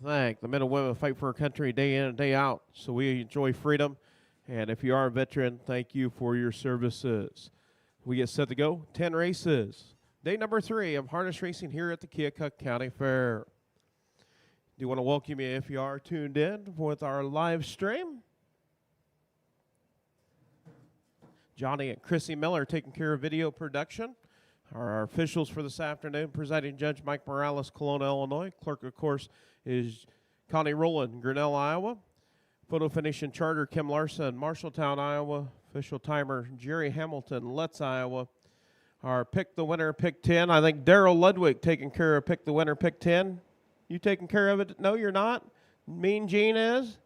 thank the men and women who fight for our country day in and day out so we enjoy freedom. And if you are a veteran, thank you for your services. We get set to go. 10 races. Day number 3 of harness racing here at the Keokuk County Fair. Do you want to welcome you if you are tuned in with our live stream? Johnny and Chrissy Miller taking care of video production. Our officials for this afternoon, presiding judge Mike Morales, Kelowna, Illinois. Clerk, of course, is Connie Rowland, Grinnell, Iowa. Photo finish and charter, Kim Larson, Marshalltown, Iowa. Official timer, Jerry Hamilton, Letts, Iowa. Our pick the winner, pick 10. I think Daryl Ludwig taking care of pick the winner, pick 10. You taking care of it? No, you're not. Mean Gene is.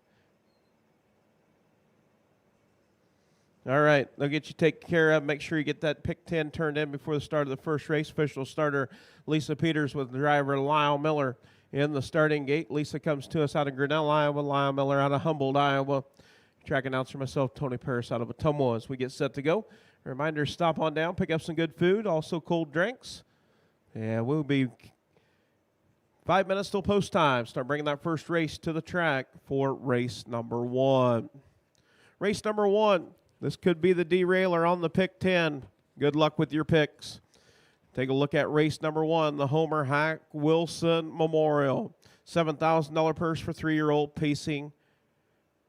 All right, they'll get you taken care of. Make sure you get that pick 10 turned in before the start of the first race. Official starter, Lisa Peters with driver Lyle Miller in the starting gate. Lisa comes to us out of Grinnell, Iowa. Lyle Miller out of Humboldt, Iowa. Track announcer myself, Tony Paris out of Ottumwa as we get set to go. A reminder, stop on down, pick up some good food, also cold drinks. And we'll be 5 minutes till post time. Start bringing that first race to the track for race number 1. Race number 1. This could be the derailer on the pick 10. Good luck with your picks. Take a look at race number 1, the Homer Hack Wilson Memorial. $7,000 purse for 3-year-old pacing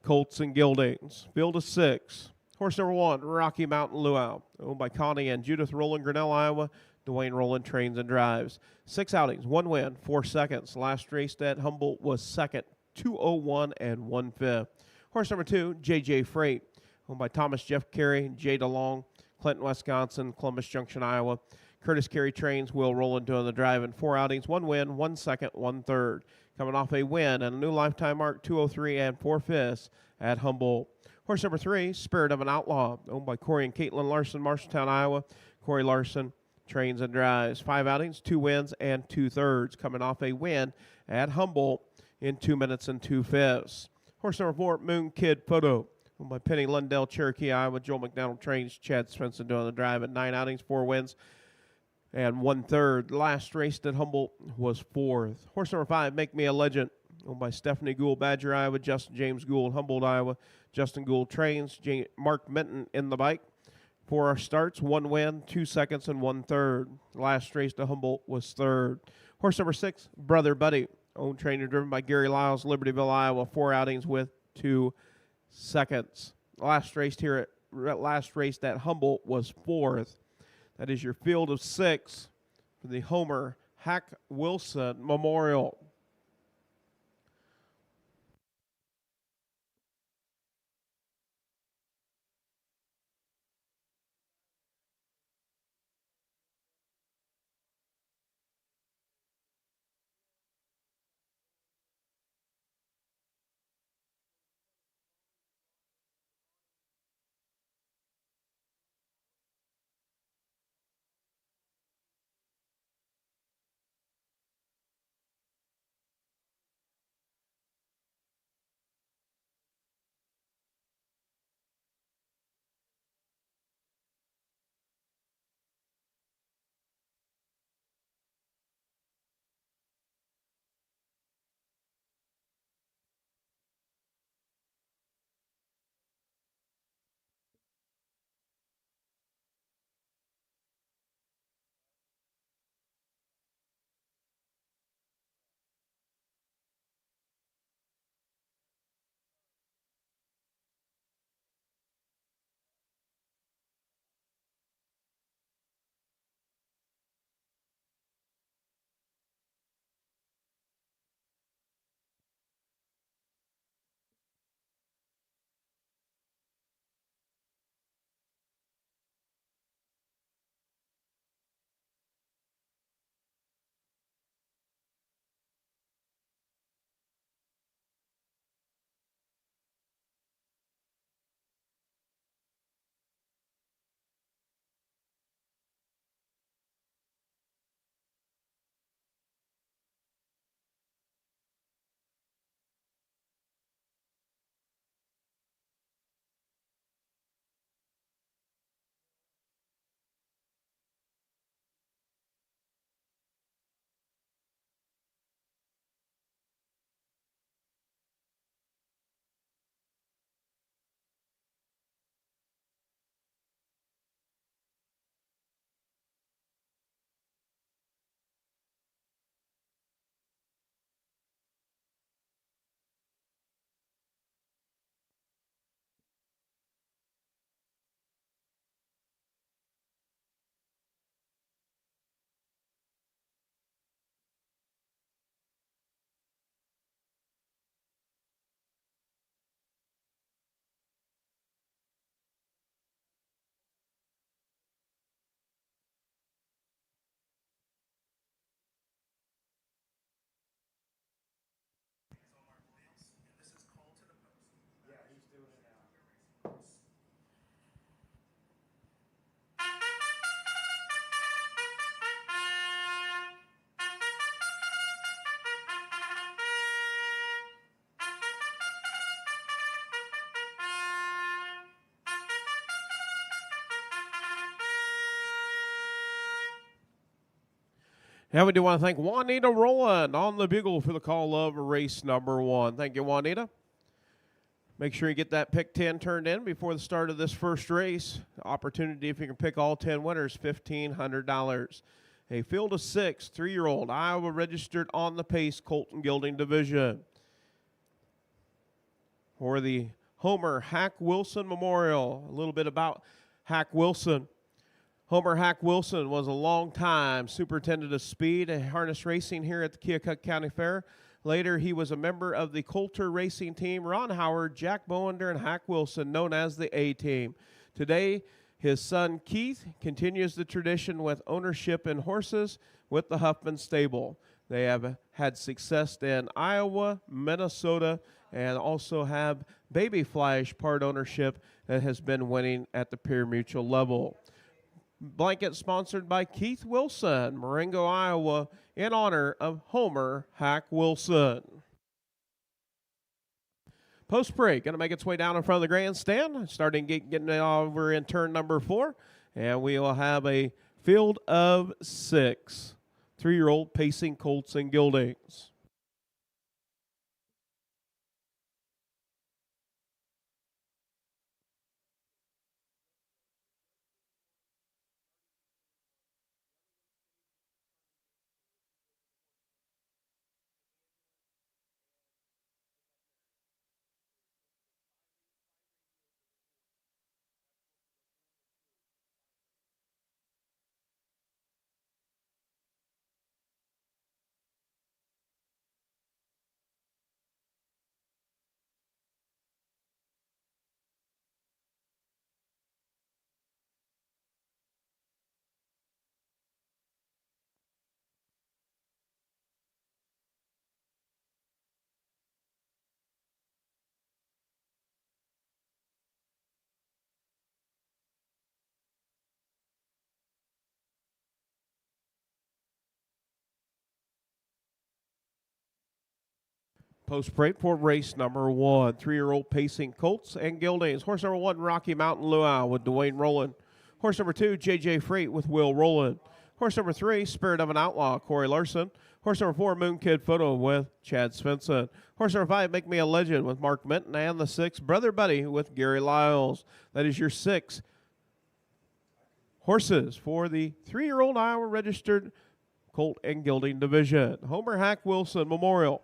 colts and geldings. Field of 6. Horse number 1, Rocky Mountain Luau, owned by Connie and Judith Rowland, Grinnell, Iowa. Dwayne Rowland trains and drives. 6 outings, 1 win, 4 seconds. Last race at Humboldt was second, 2:01 and 1/5. Horse number 2, JJ Freight, owned by Thomas Jeff Carey, Jay DeLong, Clinton, Wisconsin, Columbus Junction, Iowa. Curtis Carey trains, Will Rowland doing the driving. 4 outings, 1 win, 1 second, 1/3. Coming off a win and a new lifetime mark, 2:03 and 4/5 at Humboldt. Horse number 3, Spirit of an Outlaw, owned by Corey and Caitlin Larson, Marshalltown, Iowa. Corey Larson trains and drives. 5 outings, 2 wins, and 2/3. Coming off a win at Humboldt in 2 minutes and 2/5. Horse number 4, Moon Kid Photo, owned by Penny Lundell, Cherokee, Iowa. Joel McDonald trains, Chad Svensson doing the drive at 9 outings, 4 wins, and 1/3. Last race at Humboldt was 4th. Horse number 5, Make Me a Legend, owned by Stephanie Gould, Badger, Iowa. Justin James Gould, Humboldt, Iowa. Justin Gould trains, Mark Minton in the bike. For our starts, 1 win, 2 seconds, and 1/3. Last race to Humboldt was 3rd. Horse number 6, Brother Buddy, owned trainer driven by Gary Lyles, Libertyville, Iowa. 4 outings with 2 seconds. Last race at Humboldt was 4th. That is your field of 6 for the Homer Hack Wilson Memorial. And we do want to thank Juanita Rowland on the bugle for the call of race number 1. Thank you, Juanita. Make sure you get that pick 10 turned in before the start of this first race. Opportunity, if you can pick all 10 winners, $1,500. A field of 6, 3-year-old, Iowa registered on the pace, Colton Gilding Division. For the Homer Hack Wilson Memorial, a little bit about Hack Wilson. Homer Hack Wilson was a long-time superintendent of speed and harness racing here at the Keokuk County Fair. Later, he was a member of the Coulter racing team, Ron Howard, Jack Bowender, and Hack Wilson, known as the A-Team. Today, his son Keith continues the tradition with ownership in horses with the Huffman Stable. They have had success in Iowa, Minnesota, and also have Baby Flash part ownership that has been winning at the Peer Mutual level. Blanket sponsored by Keith Wilson, Marengo, Iowa, in honor of Homer Hack Wilson. Post break, going to make its way down in front of the grandstand, starting getting it over in turn number 4, and we will have a field of 6, 3-year-old pacing colts and geldings. Post break for race number 1, 3-year-old pacing colts and geldings. Horse number 1, Rocky Mountain Luau with Dwayne Rowland. Horse number 2, JJ Freight with Will Rowland. Horse number 3, Spirit of an Outlaw, Corey Larson. Horse number 4, Moon Kid Photo with Chad Svensson. Horse number 5, Make Me a Legend with Mark Minton. And the 6, Brother Buddy with Gary Lyles. That is your 6 horses for the 3-year-old Iowa registered colt and gelding division. Homer Hack Wilson Memorial.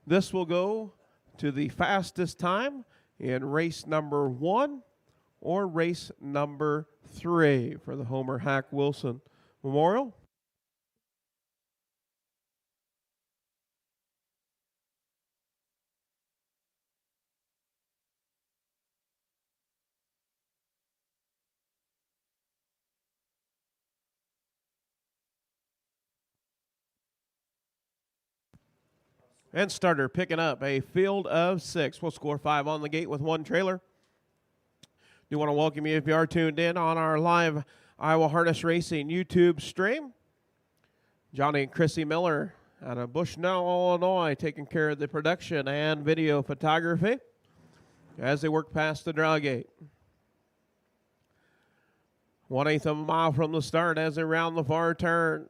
This will go to the fastest time in race number 1 or race number 3 for the Homer Hack Wilson Memorial. And starter picking up a field of 6. We'll score 5 on the gate with 1 trailer. Do want to welcome you if you are tuned in on our live Iowa Harness Racing YouTube stream. Johnny and Chrissy Miller out of Bushnell, Illinois, taking care of the production and video photography as they work past the draw gate. 1/8 of a mile from the start as they round the far turn.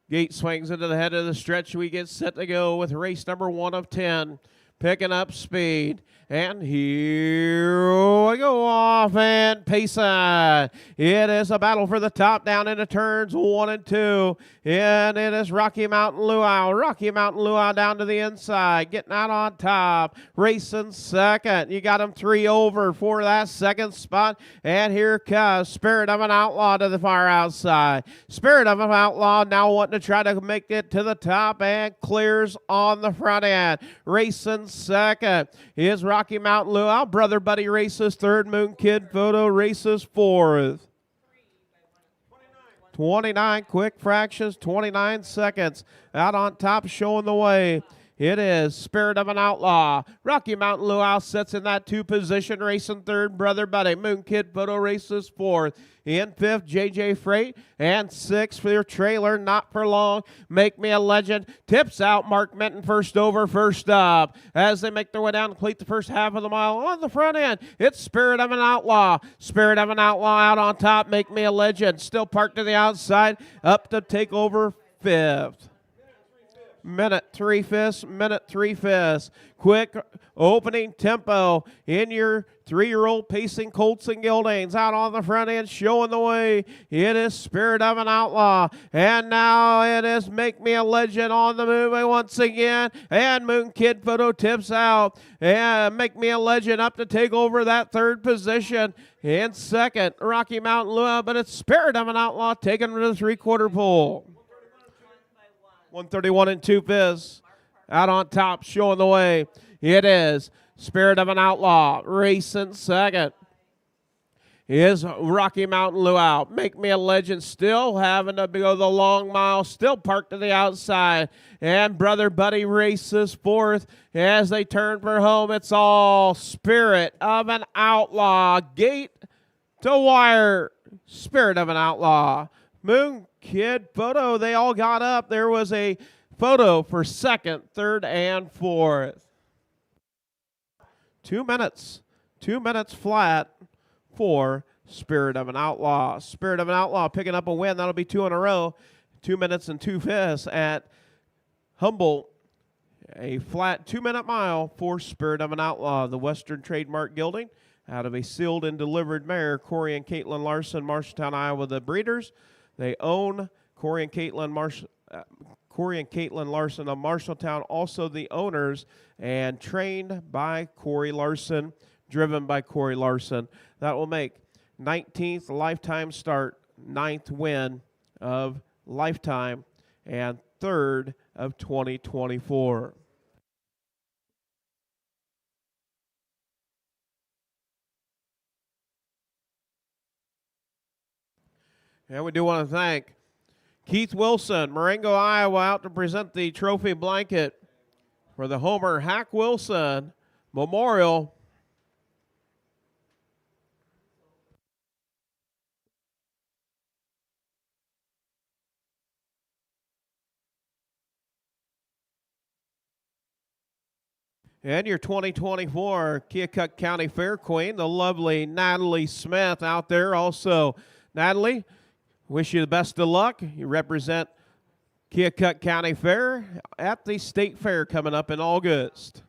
Gate swings into the head of the stretch. We get set to go with race number 1 of 10. Picking up speed. And here we go off and pacing. It is a battle for the top down into turns 1 and 2. And it is Rocky Mountain Luau. Rocky Mountain Luau down to the inside. Getting out on top. Racing second. You got him 3 over for that second spot. And here comes Spirit of an Outlaw to the far outside. Spirit of an Outlaw now wanting to try to make it to the top and clears on the front end. Racing second is Rocky Mountain Luau. Brother Buddy races third. Moon Kid Photo races fourth. 29 quick fractions, 29 seconds. Out on top showing the way It is Spirit of an Outlaw. Rocky Mountain Luau sits in that 2 position, racing third. Brother Buddy. Moon Kid Photo races fourth. In fifth, JJ Freight. And sixth for your trailer, Not For Long. Make Me a Legend. Tips out. Mark Minton first over, first up. As they make their way down to complete the first half of the mile on the front end, it's Spirit of an Outlaw. Spirit of an Outlaw out on top. Make Me a Legend. Still parked to the outside. Up to take over fifth. Minute 3/5. Quick opening tempo in your 3-year-old pacing Colts and Gildanes out on the front end, showing the way. It is Spirit of an Outlaw, and now it is Make Me a Legend on the move once again, and Moon Kid Photo tips out, and Make Me a Legend up to take over that third position. In second, Rocky Mountain Luau, but it's Spirit of an Outlaw taking to the 3/4 pole. 131 and 2/5. Out on top, showing the way. It is Spirit of an Outlaw. Racing second is Rocky Mountain Luau. Make Me a Legend still having to go the long mile, still parked to the outside. And Brother Buddy races fourth as they turn for home. It's all Spirit of an Outlaw. Gate to wire. Spirit of an Outlaw. Moon Kid Photo, they all got up. There was a photo for second, third, and fourth. 2 minutes. 2 minutes flat for Spirit of an Outlaw. Spirit of an Outlaw picking up a win. That'll be 2 in a row. 2 minutes and 2/5 at Humboldt. A flat 2-minute mile for Spirit of an Outlaw. The Western Trademark Gilding out of a sealed and delivered mare. Corey and Caitlin Larson, Marshalltown, Iowa, the breeders. They own Corey and Caitlin Larson of Marshalltown, also the owners, and trained by Corey Larson, driven by Corey Larson. That will make 19th lifetime start, 9th win of lifetime, and 3rd of 2024. And we do want to thank Keith Wilson, Marengo, Iowa, out to present the trophy blanket for the Homer Hack Wilson Memorial. And your 2024 Keokuk County Fair Queen, the lovely Natalie Smith out there also. Natalie, wish you the best of luck. You represent Keokuk County Fair at the State Fair coming up in August.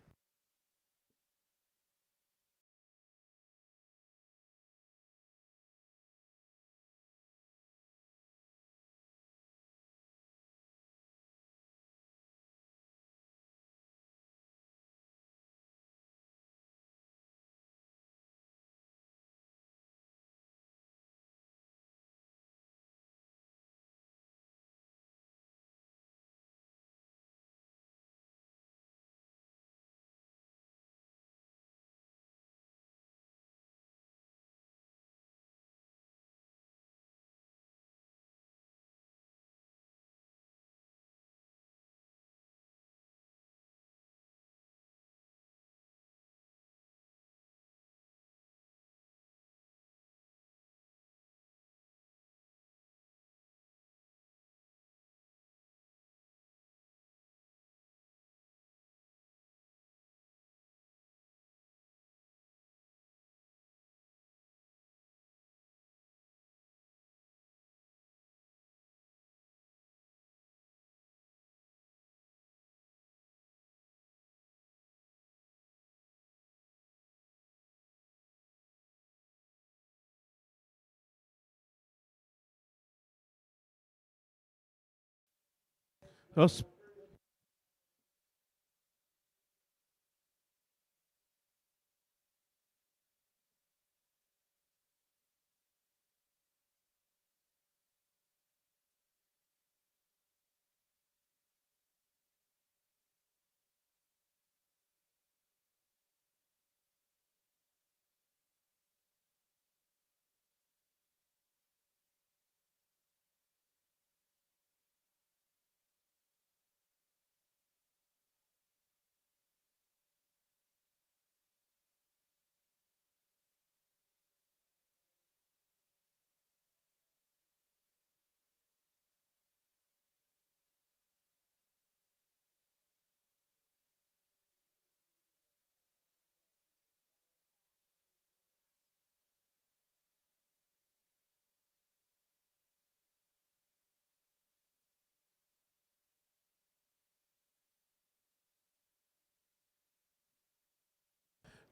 Those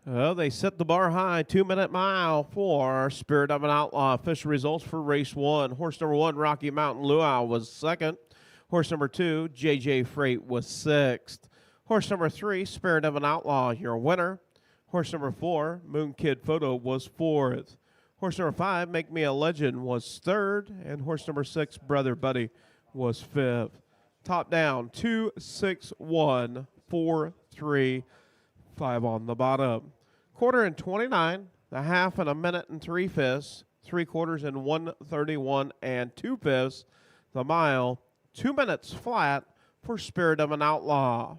Well, they set the bar high. 2-minute mile for Spirit of an Outlaw. Official results for race 1. Horse number 1, Rocky Mountain Luau, was second. Horse number 2, JJ Freight, was sixth. Horse number 3, Spirit of an Outlaw, your winner. Horse number 4, Moon Kid Photo, was fourth. Horse number 5, Make Me a Legend, was third. And horse number 6, Brother Buddy, was fifth. Top down, 2, 6, 1, 4, 3, 5 on the bottom. Quarter in 29, the half in 1 minute and 3/5, 3/4 in 1:31 and 2/5, the mile 2 minutes flat for Spirit of an Outlaw.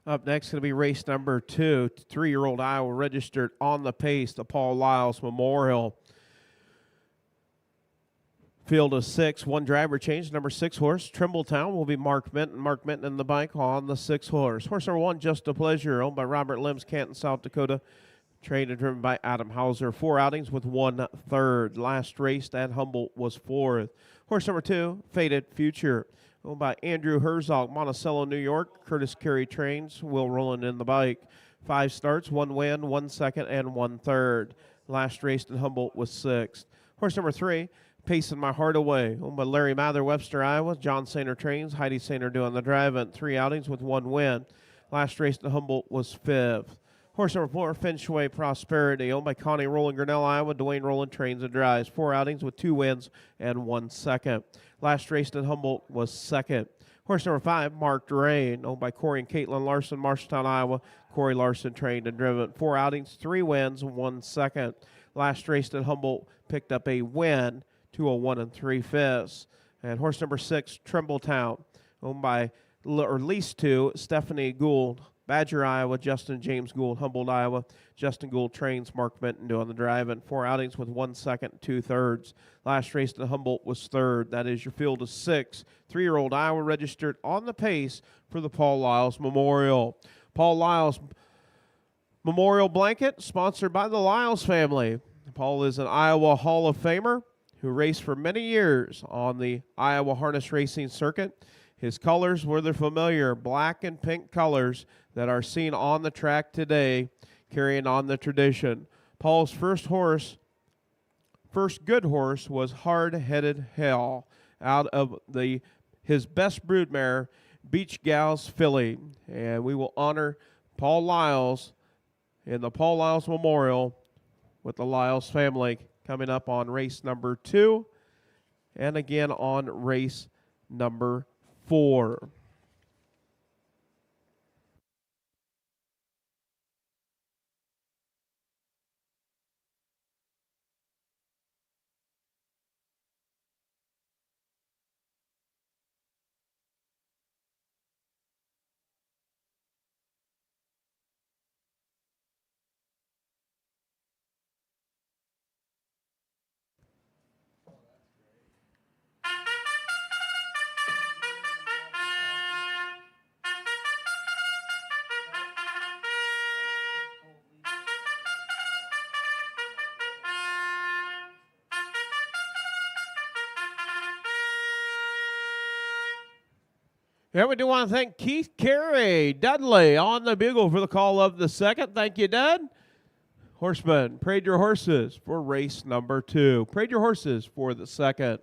Up next, going to be race number 2. 3-year-old Iowa registered on the pace, the Paul Lyles Memorial. Field of 6, 1 driver change. Number 6 horse, Trimbletown, will be Mark Minton. Mark Minton in the bike on the 6 horse. Horse number 1, Just a Pleasure, owned by Robert Limbs, Canton, South Dakota. Trained and driven by Adam Hauser. 4 outings with 1/3. Last race at Humboldt was 4th. Horse number 2, Faded Future, owned by Andrew Herzog, Monticello, New York. Curtis Carey trains. Will Rowland in the bike. 5 starts, 1 win, 1 second, and 1/3. Last race at Humboldt was 6th. Horse number 3, Pacing My Heart Away, owned by Larry Mather, Webster, Iowa. John Sainer trains. Heidi Sainer doing the driving. 3 outings with 1 win. Last race at Humboldt was 5th. Horse number 4, Finchway Prosperity, owned by Connie Rowland, Grinnell, Iowa. Dwayne Rowland trains and drives. 4 outings with 2 wins and 1 second. Last race at Humboldt was 2nd. Horse number 5, Mark Drain, owned by Corey and Caitlin Larson, Marshalltown, Iowa. Corey Larson trained and driven. 4 outings, 3 wins, 1 second. Last race at Humboldt picked up a win, 201 3/5. And horse number 6, Trimbletown, owned by, or leased to, Stephanie Gould, Badger, Iowa. Justin James Gould, Humboldt, Iowa. Justin Gould trains. Mark Minton doing the driving. 4 outings with 1 second, 2/3. Last race to Humboldt was 3rd. That is your field of 6. 3-year-old Iowa registered on the pace for the Paul Lyles Memorial. Paul Lyles Memorial Blanket, sponsored by the Lyles family. Paul is an Iowa Hall of Famer who raced for many years on the Iowa harness racing circuit. His colors were the familiar black and pink colors that are seen on the track today, carrying on the tradition. Paul's first good horse, was Hard-Headed Hell, out of his best broodmare, Beach Gals Filly. And we will honor Paul Lyles in the Paul Lyles Memorial with the Lyles family coming up on race number 2 and again on race number 4. And we do want to thank Keith Carey Dudley on the bugle for the call of the second. Thank you, Dud. Horseman, parade your horses for race number 2. Parade your horses for the second.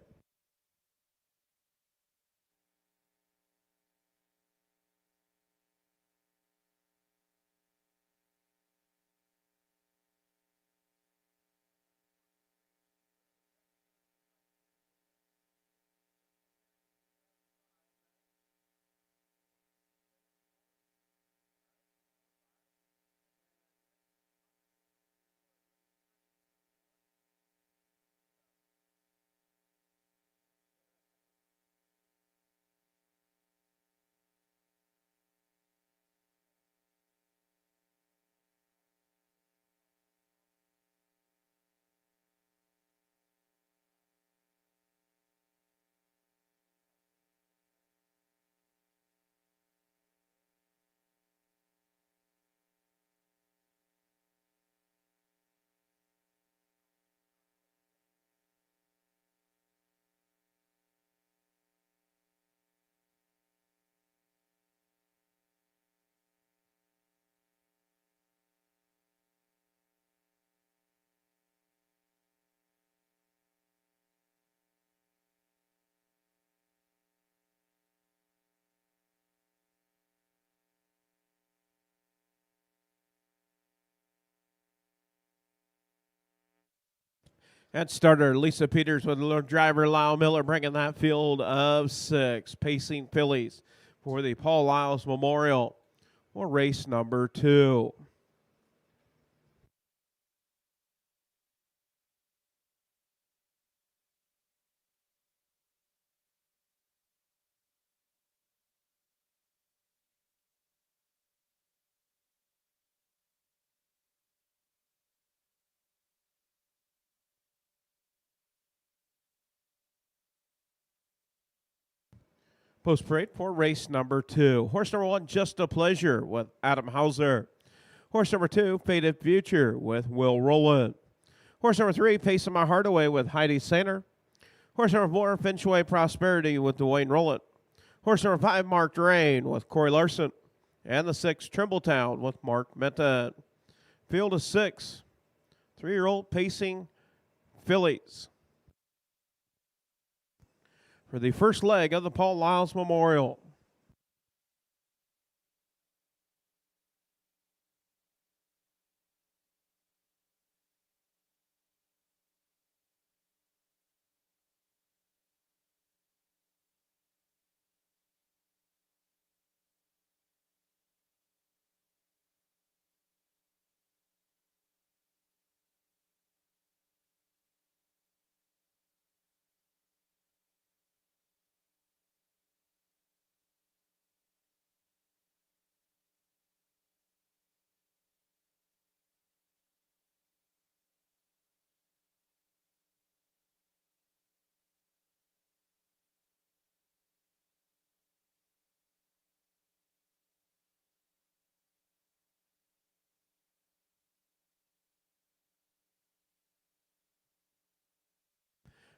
That starter, Lisa Peters with the driver, Lyle Miller, bringing that field of 6. Pacing Fillies for the Paul Lyles Memorial for race number 2. Post parade for race number 2. Horse number 1, Just a Pleasure with Adam Hauser. Horse number 2, Faded Future with Will Rowland. Horse number 3, Pacing My Heart Away with Heidi Sainer. Horse number 4, Finchway Prosperity with Dwayne Rowland. Horse number 5, Marked Rain with Corey Larson. And the 6, Trimbletown with Mark Menta. Field of 6, 3-year-old Pacing Fillies. For the first leg of the Paul Lyles Memorial.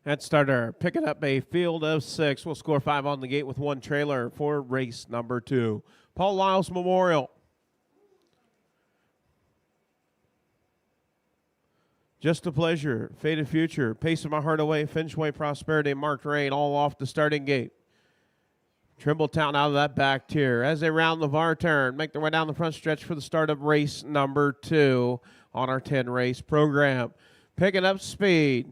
That starter picking up a field of 6. We'll score 5 on the gate with 1 trailer for race number 2. Paul Lyles Memorial. Just a Pleasure, Faded Future, Pacing My Heart Away, Finchway Prosperity, Marked Rain, all off the starting gate. Trimbletown out of that back tier. As they round the VAR turn, make their way down the front stretch for the start of race number 2 on our 10-race program. Picking up speed.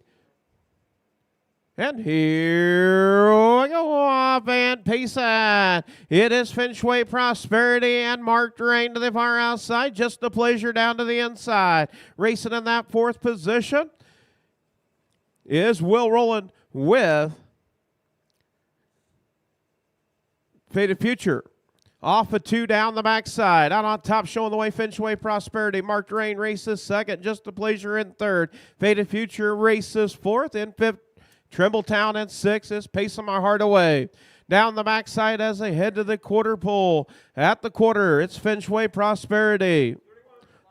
And here we go off and pacing. It is Finchway Prosperity and Marked Rain to the far outside. Just a Pleasure down to the inside. Racing in that 4th position is Will Rowland with Faded Future. Off a 2 down the backside. Out on top, showing the way, Finchway Prosperity. Marked Rain races 2nd. Just a Pleasure in 3rd. Faded Future races 4th. In 5th, Trimbletown in 6th is Pacing My Heart Away. Down the backside as they head to the quarter pole. At the quarter, it's Finchway Prosperity.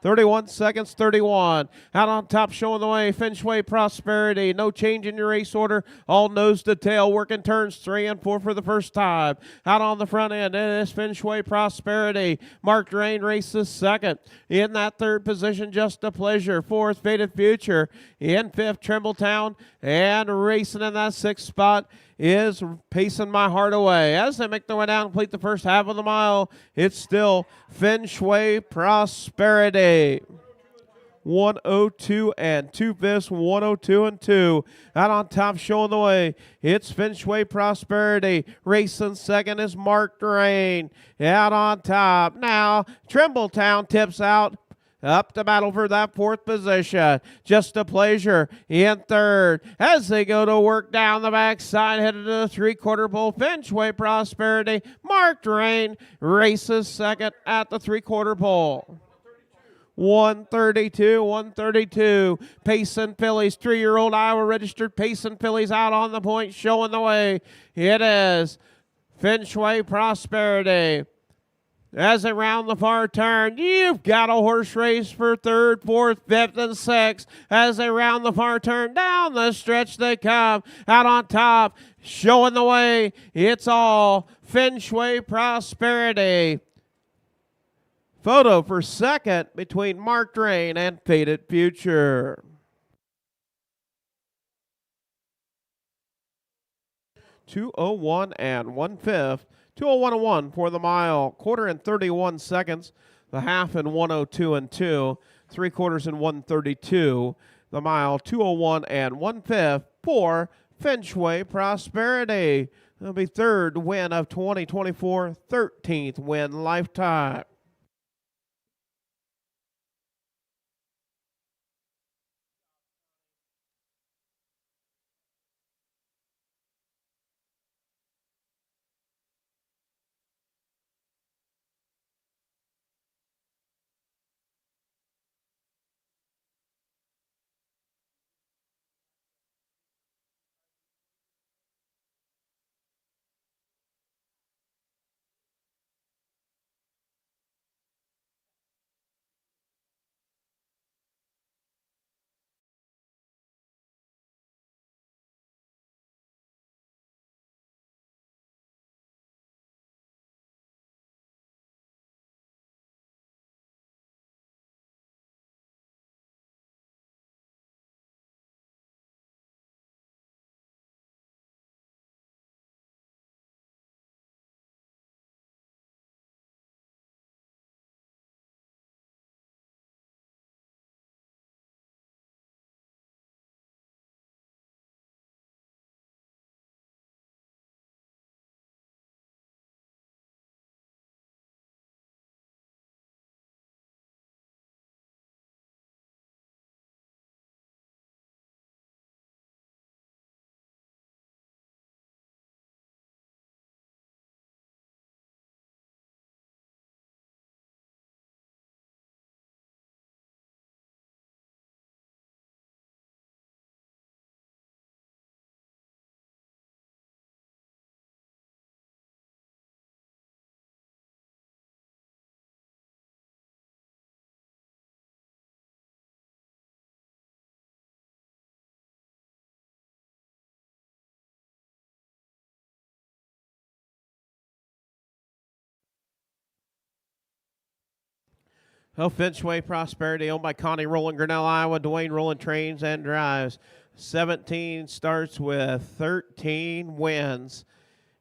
31 seconds, 31. Out on top, showing the way, Finchway Prosperity. No change in your race order. All nose to tail, working turns 3 and 4 for the first time. Out on the front end, it is Finchway Prosperity. Mark Drain races second. In that third position, Just a Pleasure. Fourth, Faded Future. In fifth, Trimbletown. And racing in that sixth spot is Pacing My Heart Away. As they make their way down, complete the first half of the mile, it's still Finchway Prosperity. 102 and 2/5, 102 and 2. Out on top, showing the way, it's Finchway Prosperity. Racing second is Mark Drain. Out on top, now Trimbletown tips out. Up to battle for that fourth position. Just a Pleasure in third. As they go to work down the backside, headed to the three-quarter pole. Finchway Prosperity. Mark Drain races second at the three-quarter pole. 132. Pacing Fillies, 3-year-old Iowa registered Pacing Fillies out on the point, showing the way. It is Finchway Prosperity. As they round the far turn, you've got a horse race for third, fourth, fifth, and sixth. As they round the far turn, down the stretch they come. Out on top, showing the way, it's all Finchway Prosperity. Photo for second between Mark Drain and Faded Future. .201 and 1/5. 201 and 1 for the mile. Quarter in 31 seconds. The half in 102 and 2. 3/4 in 132. The mile 201 and 1/5 for Finchway Prosperity. It'll be third win of 2024, 13th win lifetime. Oh, Finchway Prosperity, owned by Connie Rowland, Grinnell, Iowa. Dwayne Rowland trains and drives. 17 starts with 13 wins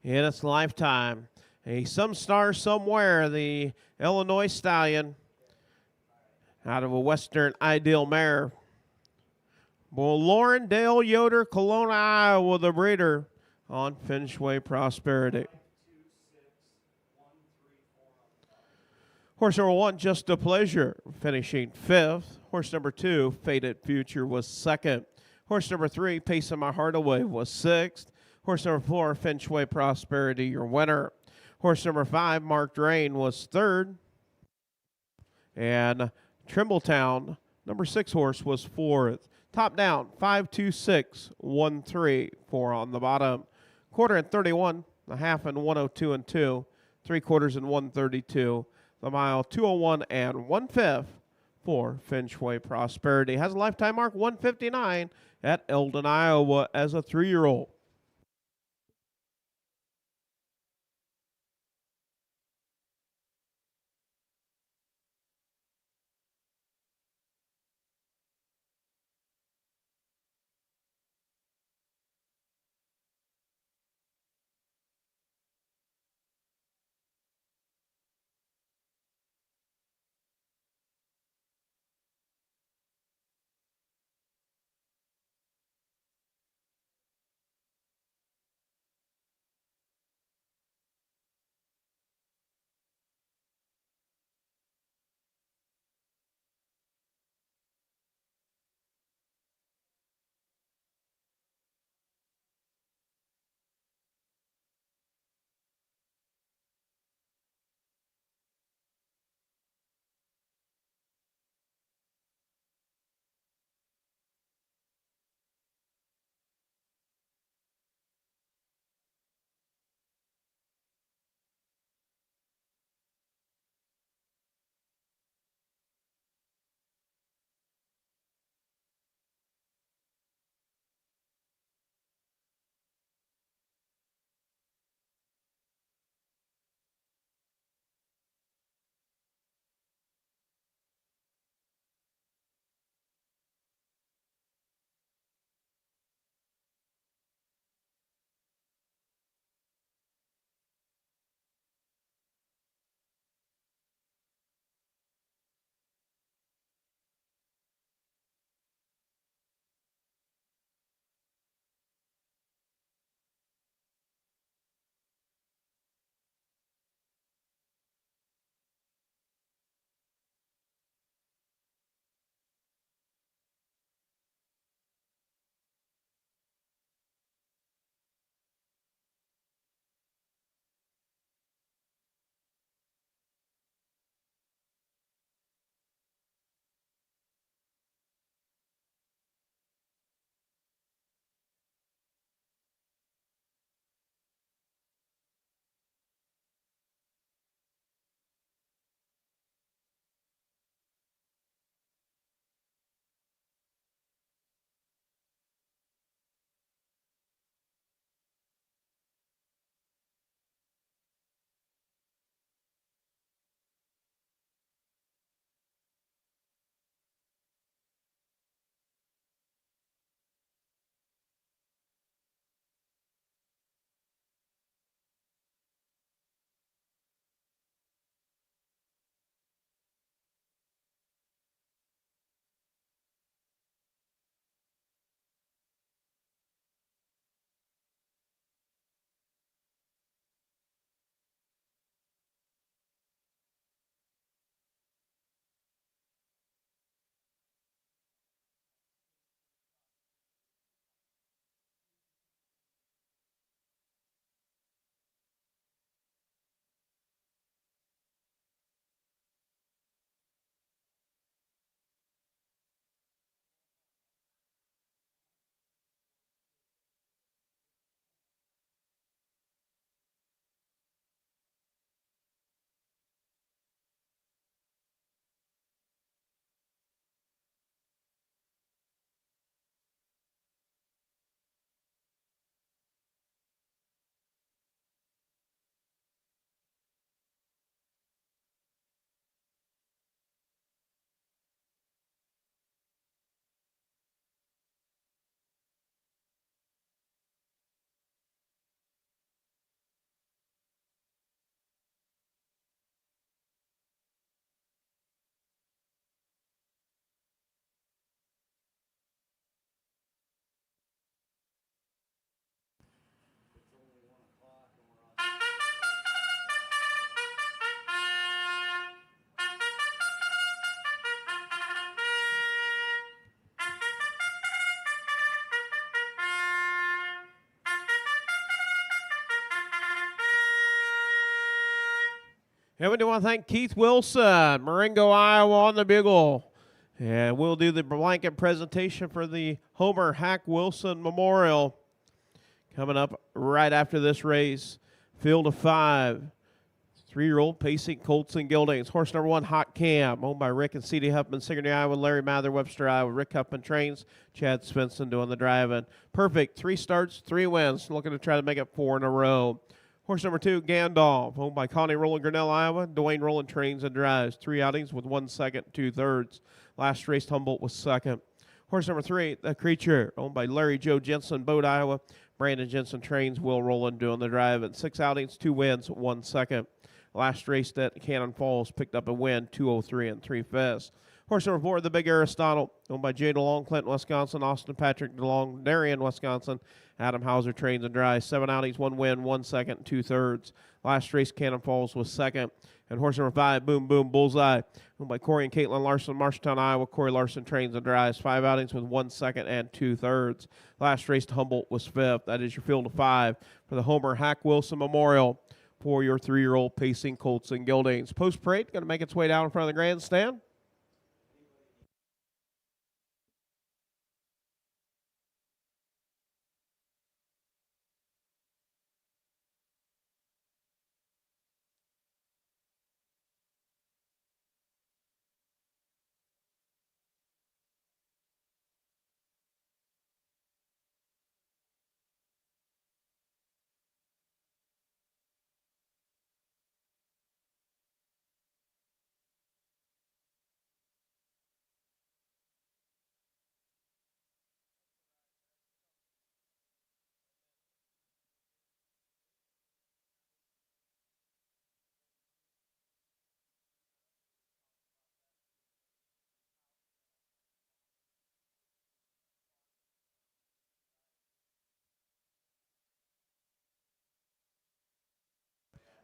in its lifetime. A some star somewhere, the Illinois Stallion out of a Western Ideal Mare. Well, Lauren Dale Yoder, Kelowna, Iowa, the breeder on Finchway Prosperity. Horse number 1, Just a Pleasure, finishing 5th. Horse number 2, Faded Future, was 2nd. Horse number 3, Pacing My Heart Away, was 6th. Horse number 4, Finchway Prosperity, your winner. Horse number 5, Mark Drain, was 3rd. And Trimbletown, number 6 horse, was 4th. Top down, 5, 2, 6, 1, 3, 4 on the bottom. Quarter in 31, the half in 102 and 2, 3/4 in 132. The mile 201 and 1/5 for Finchway Prosperity. Has a lifetime mark 159 at Eldon, Iowa as a 3-year-old. And we do want to thank Keith Wilson, Marengo, Iowa on the bugle. And we'll do the blanket presentation for the Homer Hack Wilson Memorial coming up right after this race. Field of 5. 3-year-old pacing colts and geldings. Horse number 1, Hot Cam, owned by Rick and C.D. Huffman, Sigourney, Iowa, Larry Mather, Webster, Iowa. Rick Huffman trains, Chad Svensson doing the driving. Perfect, 3 starts, 3 wins, looking to try to make it 4 in a row. Horse number 2, Gandalf, owned by Connie Rowland, Grinnell, Iowa. Dwayne Rowland trains and drives. 3 outings with 1 second, 2/3. Last race, Humboldt was second. Horse number 3, The Creature, owned by Larry Joe Jensen, Boat, Iowa. Brandon Jensen trains, Will Rowland doing the driving. 6 outings, 2 wins, 1 second. Last race at Cannon Falls picked up a win, 2:03 and 3/5. Horse number 4, The Big Aristotle, owned by Jay DeLong, Clinton, Wisconsin. Austin Patrick DeLong, Darien, Wisconsin. Adam Hauser trains and drives. 7 outings, 1 win, 1 second, 2/3. Last race, Cannon Falls was second. And horse number 5, Boom Boom Bullseye, owned by Corey and Caitlin Larson, Marshalltown, Iowa. Corey Larson trains and drives. 5 outings with 1 second and 2/3. Last race to Humboldt was 5th. That is your field of 5 for the Homer Hack Wilson Memorial for your 3-year-old pacing colts and geldings. Post parade going to make its way down in front of the grandstand.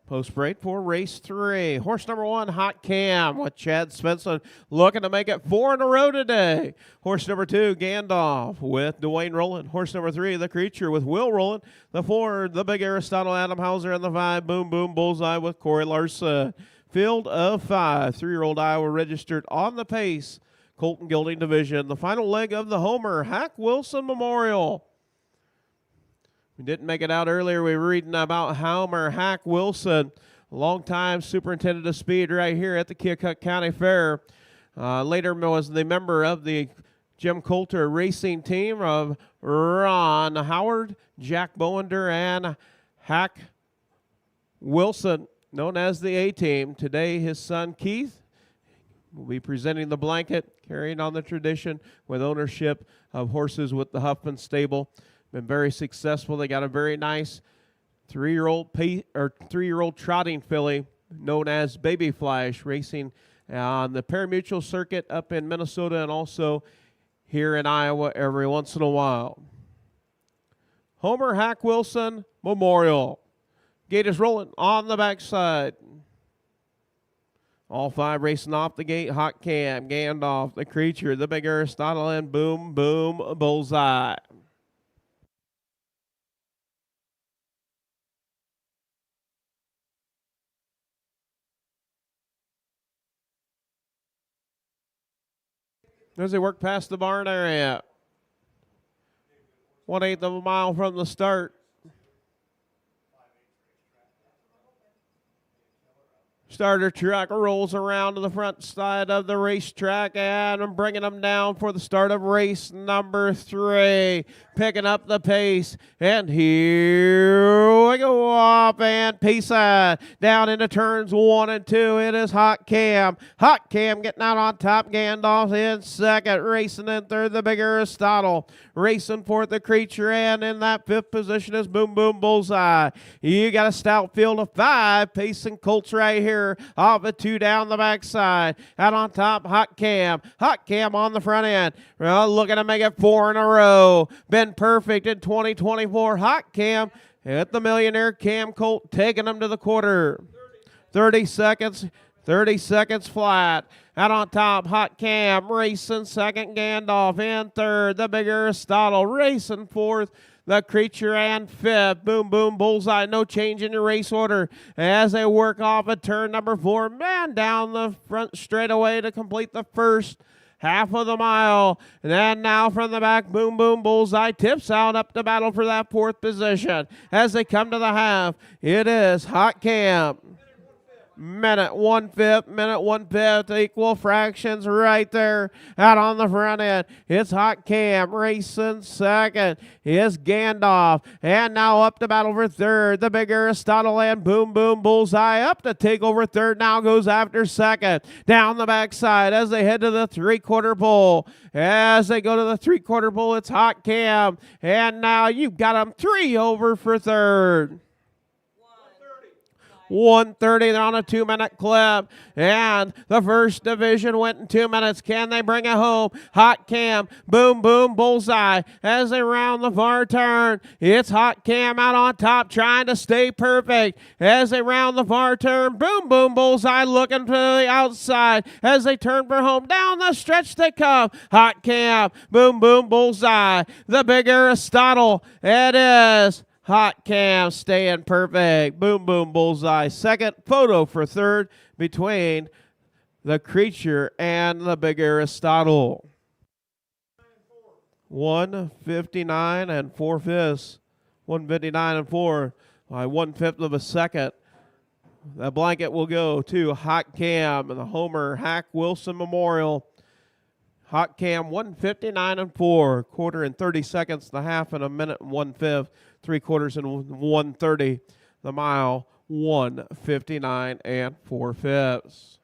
Post parade for race 3. Horse number 1, Hot Cam, with Chad Svensson looking to make it 4 in a row today. Horse number 2, Gandalf, with Dwayne Rowland. Horse number 3, The Creature, with Will Rowland. The 4, The Big Aristotle, Adam Hauser. And the 5, Boom Boom Bullseye, with Corey Larson. Field of 5, 3-year-old Iowa registered on the pace. Colton Gelding Division, the final leg of the Homer Hack Wilson Memorial. We didn't make it out earlier. We were reading about Homer Hack Wilson, longtime superintendent of speed right here at the Keokuk County Fair. Later was the member of the Jim Coulter racing team of Ron Howard, Jack Bowender, and Hack Wilson, known as the A-Team. Today, his son Keith will be presenting the blanket, carrying on the tradition with ownership of horses with the Huffman stable. Been very successful. They got a very nice 3-year-old trotting filly known as Baby Flash, racing on the parimutuel circuit up in Minnesota and also here in Iowa every once in a while. Homer Hack Wilson Memorial. Gate is rolling on the backside. All 5 racing off the gate. Hot Cam, Gandalf, The Creature, The Big Aristotle, and Boom Boom Bullseye. As they work past the barn area. 1/8 of a mile from the start. Starter truck rolls around to the front side of the racetrack, and I'm bringing them down for the start of race number 3. Picking up the pace, and here we go up and pace down into turns 1 and 2. It is Hot Cam. Hot Cam getting out on top. Gandalf in second. Racing in third, The Big Aristotle. Racing fourth, The Creature, and in that 5th position is Boom Boom Bullseye. You got a stout field of 5 pacing colts right here. Off of 2 down the backside. Out on top, Hot Cam. Hot Cam on the front end. Well, looking to make it 4 in a row. Been perfect in 2024. Hot Cam at the Millionaire Cam Colt, taking them to the quarter. 30 seconds. 30 seconds flat. Out on top, Hot Cam racing second. Gandalf in third. The Big Aristotle racing fourth. The Creature and 5th. Boom Boom Bullseye. No change in your race order as they work off of turn number 4. Man down the front straightaway to complete the first half of the mile. And then now from the back, Boom Boom Bullseye tips out up to battle for that 4th position. As they come to the half, it is Hot Cam. minute 1/5, equal fractions right there out on the front end. It's Hot Cam racing second. Is Gandalf, and now up to battle for third. The big Aristotle and Boom Boom Bullseye up to take over third. Now goes after second. Down the backside as they head to the three-quarter pole. As they go to the three-quarter pole, it's Hot Cam, and now you've got them 3 over for third. 1:30, they're on a 2-minute clip, and the first division went in 2 minutes. Can they bring it home? Hot Cam, Boom Boom Bullseye as they round the far turn. It's Hot Cam out on top trying to stay perfect as they round the far turn. Boom Boom Bullseye looking to the outside as they turn for home. Down the stretch they come. Hot Cam, Boom Boom Bullseye, the big Aristotle. It is Hot Cam staying perfect. Boom Boom Bullseye second. Photo for third between the Creature and the big Aristotle. 1:59 and 4/5. 1:59 and 4 by 1/5 of a second. The blanket will go to Hot Cam and the Homer Hack Wilson Memorial. Hot Cam 1:59 and 4, quarter and 30 seconds, the half and a minute and 1/5, 3/4 and 1:30, the mile 1:59 and 4/5.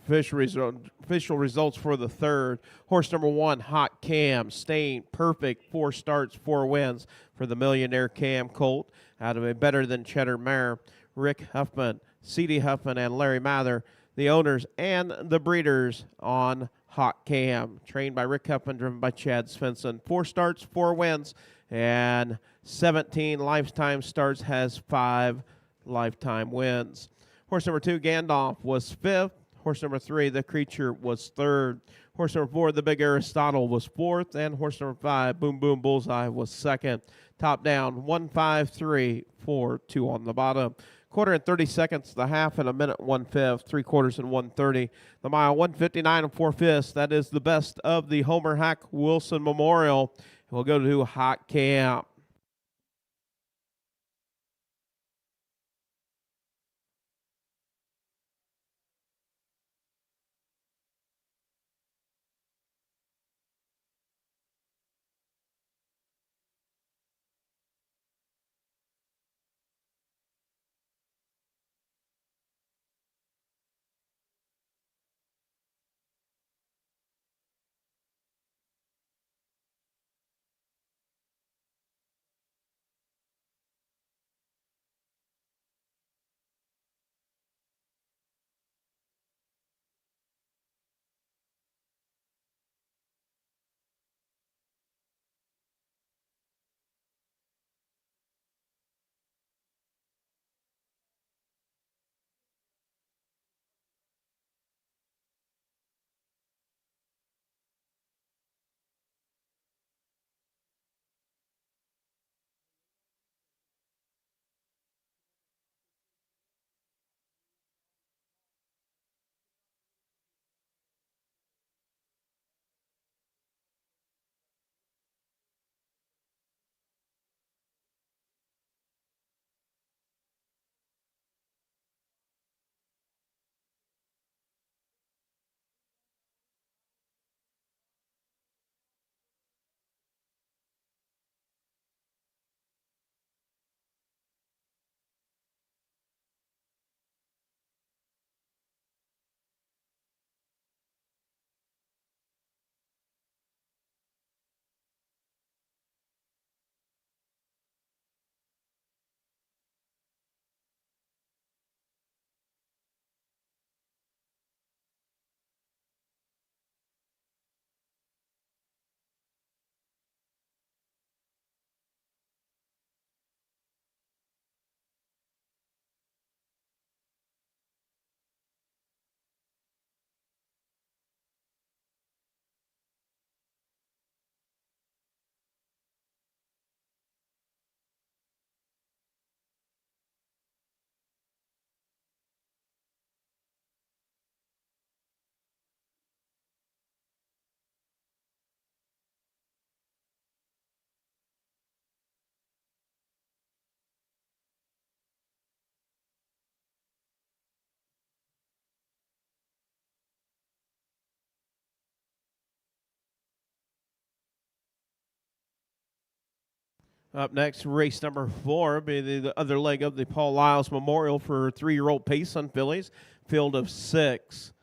Official results for the third. Horse number 1, Hot Cam, staying perfect. 4 starts, 4 wins for the Millionaire Cam Colt out of a Better Than Cheddar Mare. Rick Huffman, C.D. Huffman, and Larry Mather, the owners and the breeders on Hot Cam. Trained by Rick Huffman, driven by Chad Svensson. 4 starts, 4 wins, and 17 lifetime starts, has 5 lifetime wins. Horse number 2, Gandalf, was 5th. Horse number 3, The Creature, was 3rd. Horse number 4, The Big Aristotle, was 4th. And horse number 5, Boom Boom Bullseye, was 2nd. Top down, 1, 5, 3, 4, 2 on the bottom. Quarter and 30 seconds, the half, and a minute 1/5, 3/4 and 1:30. The mile, 1:59 and 4/5. That is the best of the Homer Hack Wilson Memorial. We'll go to hot camp. Up next, race number 4, be the other leg of the Paul Lyles Memorial for 3-year-old Payson Fillies. Field of 6.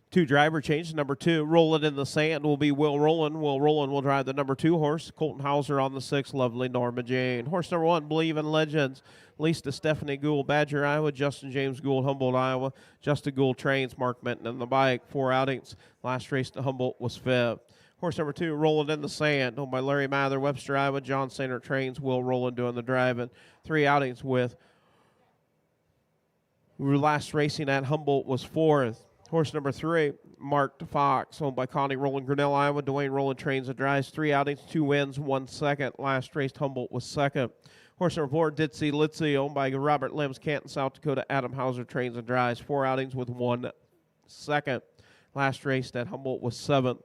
2 driver change. Number 2, Roll It in the Sand, will be Will Rowland. Will Rowland will drive the number 2 horse. Colton Hauser on the 6, Lovely Norma Jane. Horse number 1, Believe in Legends. Lisa Stephanie Gould, Badger, Iowa. Justin James Gould, Humboldt, Iowa. Justin Gould trains. Mark Benton in the bike. 4 outings. Last race to Humboldt was 5th. Horse number 2, Roll It in the Sand, owned by Larry Mather, Webster, Iowa. John Sainer trains. Will Rowland doing the driving. 3 outings with last racing at Humboldt was 4th. Horse number 3, Mark Fox, owned by Connie Rowland, Grinnell, Iowa. Dwayne Rowland trains and drives. 3 outings, 2 wins, 1 second. Last race, Humboldt was 2nd. Horse number 4, Ditzy Litzy, owned by Robert Limbs, Canton, South Dakota. Adam Hauser trains and drives. 4 outings with 1 second. Last race at Humboldt was 7th.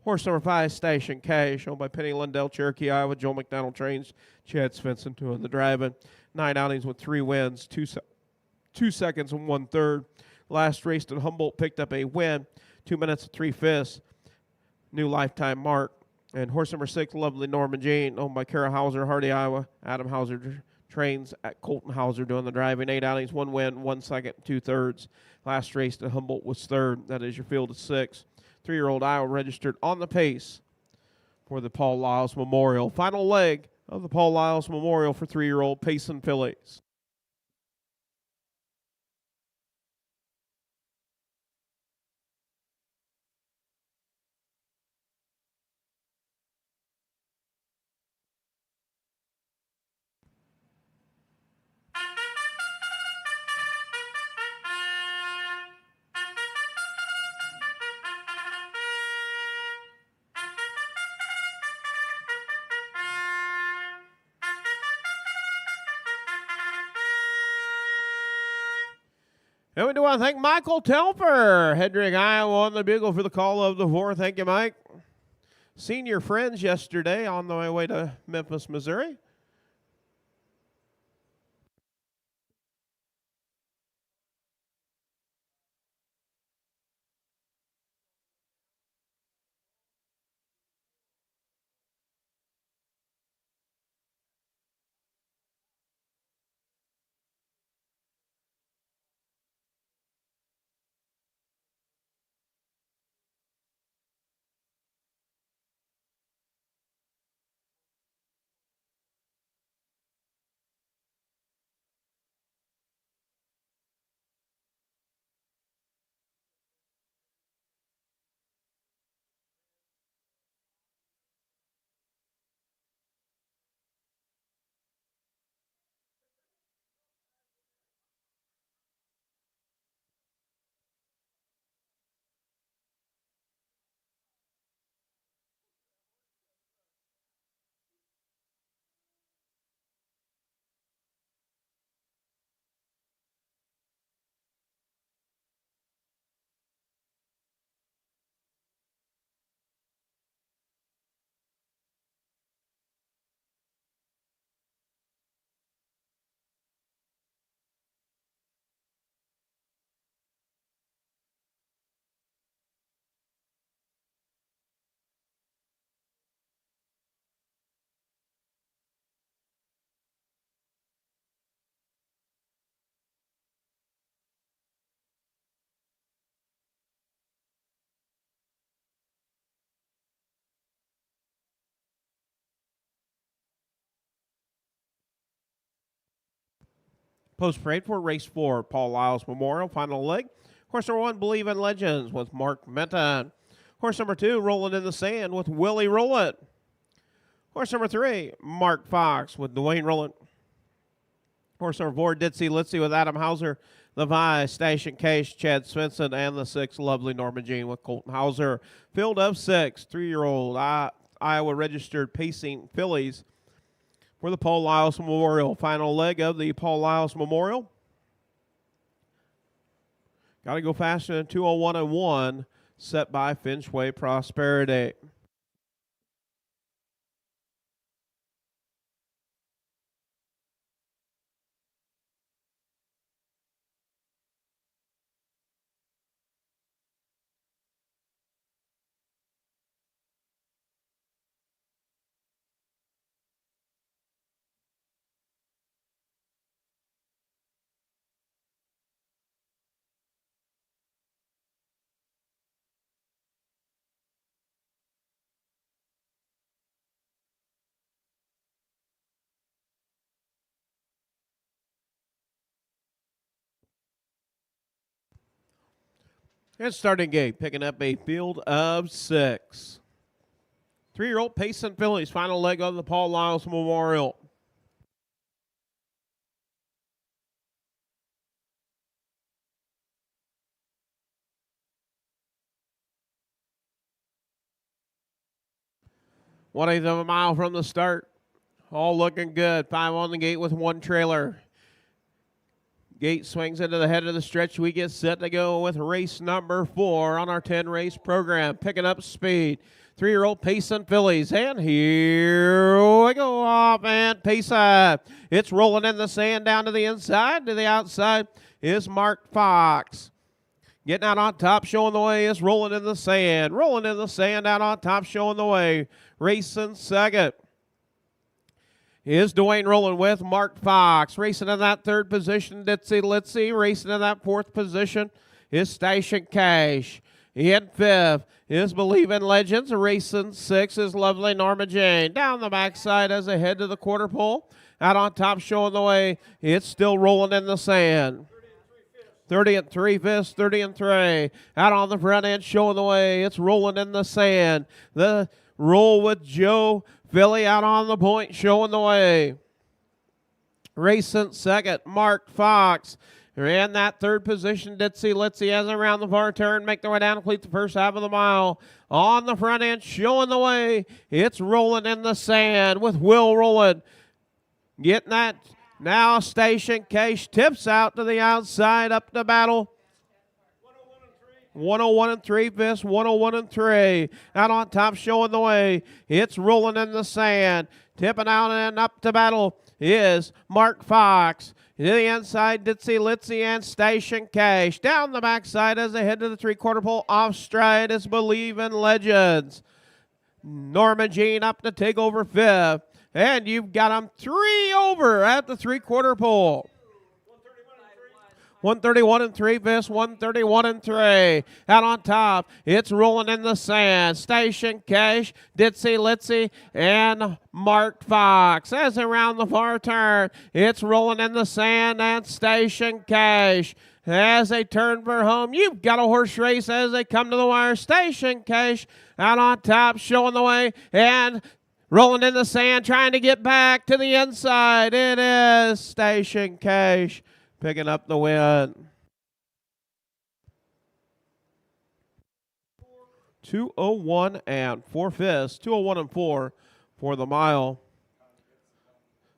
Horse number 5, Station Cash, owned by Penny Lundell, Cherokee, Iowa. Joe McDonald trains. Chad Svensson doing the driving. 9 outings with 3 wins, 2 seconds and 1/3. Last race at Humboldt picked up a win, 2 minutes and 3/5. New lifetime mark. And horse number 6, Lovely Norman Jane, owned by Kara Hauser, Hardy, Iowa. Adam Hauser trains at Colton Hauser doing the driving. 8 outings, 1 win, 1 second, 2/3. Last race at Humboldt was 3rd. That is your field of 6. 3-year-old Iowa registered on the pace for the Paul Lyles Memorial. Final leg of the Paul Lyles Memorial for 3-year-old Payson Fillies. And we do want to thank Michael Telfer, Hedrick, Iowa, on the bugle for the call of the 4th. Thank you, Mike. Seen your friends yesterday on the way to Memphis, Missouri. Post parade for race 4, Paul Lyles Memorial, final leg. Horse number 1, Believe in Legends with Mark Menton. Horse number 2, Rolling in the Sand with Willie Rowland. Horse number 3, Mark Fox with Dwayne Rowland. Horse number 4, Ditsy Litzy with Adam Hauser. The 5, Station Case, Chad Svensson. And the 6, Lovely Norma Jean with Colton Hauser. Field of 6, 3-year-old Iowa registered pacing fillies for the Paul Lyles Memorial. Final leg of the Paul Lyles Memorial. Got to go faster than 2:01 and 1, set by Finchway Prosperity. And starting gate, picking up a field of 6. 3-year-old Payson Fillies, final leg of the Paul Lyles Memorial. One-eighth of a mile from the start. All looking good. 5 on the gate with 1 trailer. Gate swings into the head of the stretch. We get set to go with race number 4 on our 10-race program. Picking up speed. 3-year-old Payson Fillies. And here we go off and Payson. It's rolling in the sand down to the inside. To the outside is Mark Fox. Getting out on top, showing the way is Rolling in the Sand. Rolling in the Sand out on top, showing the way. Racing second is Dwayne Rowland with Mark Fox. Racing in that 3rd position, Ditsy Litzy. Racing in that 4th position is Station Cash. In 5th is Believe in Legends. Racing 6 is Lovely Norma Jane. Down the backside as they head to the quarter pole. Out on top, showing the way, it's still Rolling in the Sand. 30 and 3/5, 30 and 3. Out on the front end, showing the way, it's Rolling in the Sand. The roll with Joe Philly out on the point, showing the way. Racing second, Mark Fox. In that 3rd position, Ditsy Litzy as around the far turn, make their way down to complete the first half of the mile. On the front end, showing the way, it's Rolling in the Sand with Will Rowland. Getting that Now Station Case tips out to the outside, up to battle. 101 and 3/5, 101 and 3. Out on top, showing the way. It's rolling in the sand. Tipping out and up to battle is Mark Fox. To the inside, Ditsy Litzy and Station Cash. Down the backside as they head to the three-quarter pole. Off stride is Believe in Legends. Norman Jean up to take over fifth. And you've got them 3 over at the three-quarter pole. 131 and 3/5, 131 and 3. Out on top, it's rolling in the sand. Station Cash, Ditsy Litzy, and Mark Fox. As around the far turn, it's rolling in the sand and Station Cash. As they turn for home, you've got a horse race as they come to the wire. Station Cash out on top, showing the way, and rolling in the sand, trying to get back to the inside. It is Station Cash picking up the win. 2:01 and 4/5, 2:01 and 4 for the mile.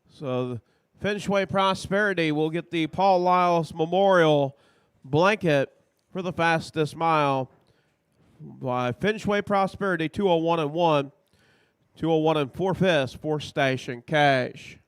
So Finchway Prosperity will get the Paul Lyles Memorial blanket for the fastest mile by Finchway Prosperity, 2:01 and 1, 2:01 and 4/5 for Station Cash.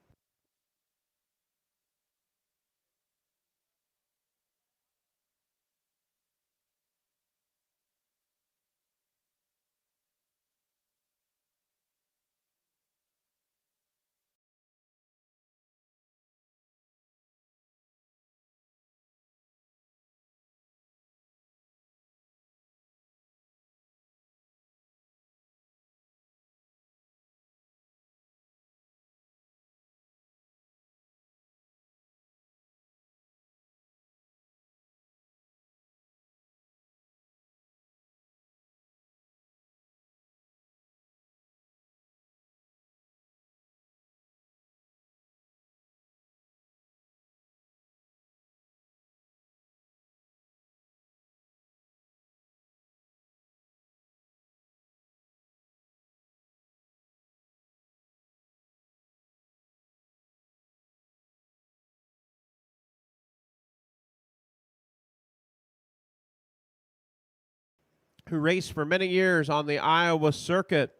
Who raced for many years on the Iowa circuit.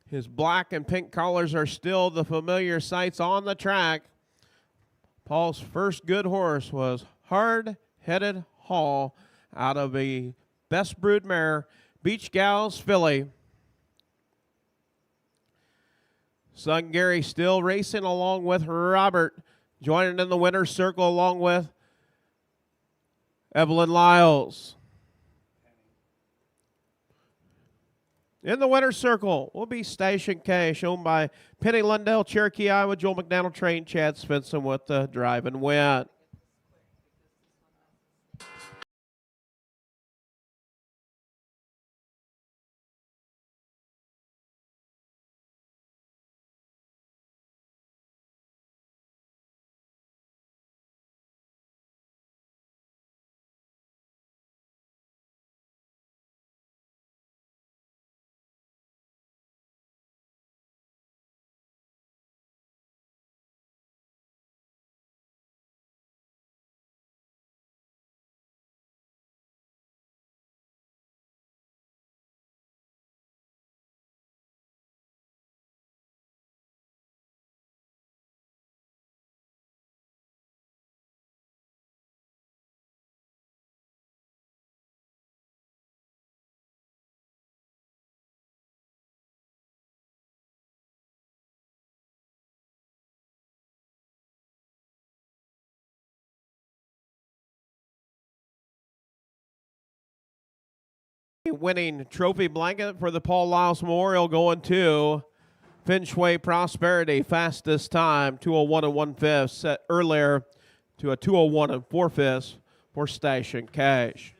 His black and pink colors are still the familiar sights on the track. Paul's first good horse was Hard-Headed Hall out of a Best Brood Mare, Beach Gals filly. Son Gary still racing along with Robert, joining in the winner's circle along with Evelyn Lyles. In the winner's circle will be Station Cash, owned by Penny Lundell, Cherokee, Iowa. Joel McDonald trained Chad Svensson with the drive and win. Winning trophy blanket for the Paul Lyles Memorial going to Finchway Prosperity. Fastest time, 2:01 and 1/5, set earlier to a 2:01 and 4/5 for Station Cash.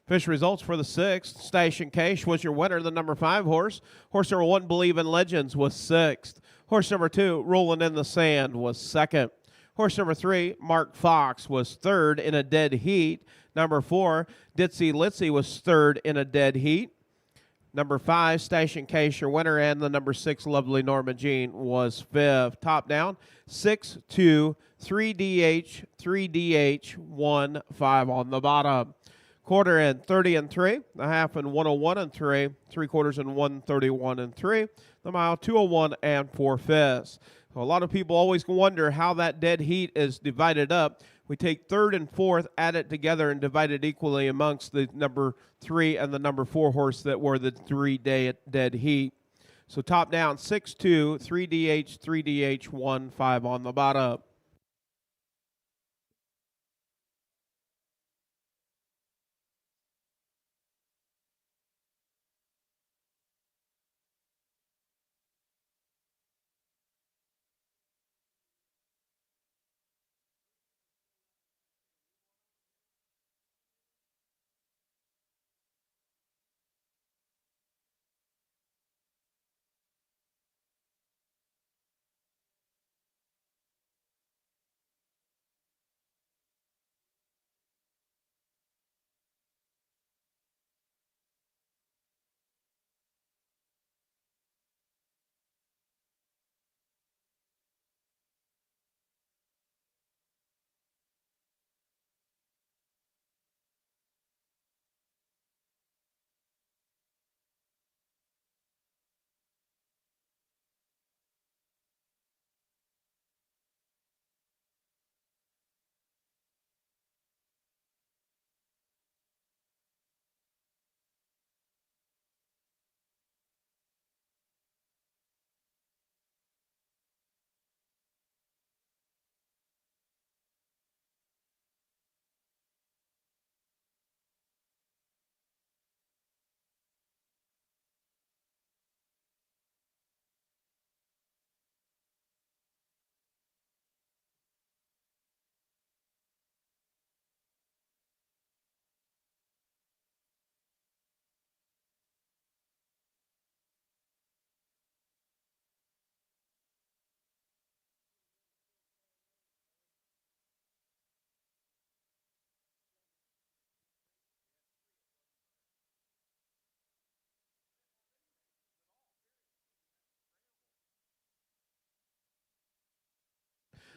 Fish results for the 6th. Station Cash was your winner, the number 5 horse. Horse number 1, Believe in Legends, was 6th. Horse number 2, Rolling in the Sand, was 2nd. Horse number 3, Mark Fox, was 3rd in a dead heat. Number 4, Ditsy Litzy, was 3rd in a dead heat. Number 5, Station Case, your winner, and the number 6, Lovely Norma Jean, was fifth. Top down, 6, 2, 3DH, 3DH, 1, 5 on the bottom. Quarter in 30 and 3, the half in 101 and 3, 3/4 in 131 and 3, the mile 201 and 4/5. So a lot of people always wonder how that dead heat is divided up. We take third and fourth, add it together, and divide it equally amongst the number 3 and the number 4 horse that were the 3-day dead heat. So top down, 6-2, 3DH, 3DH, 1-5 on the bottom.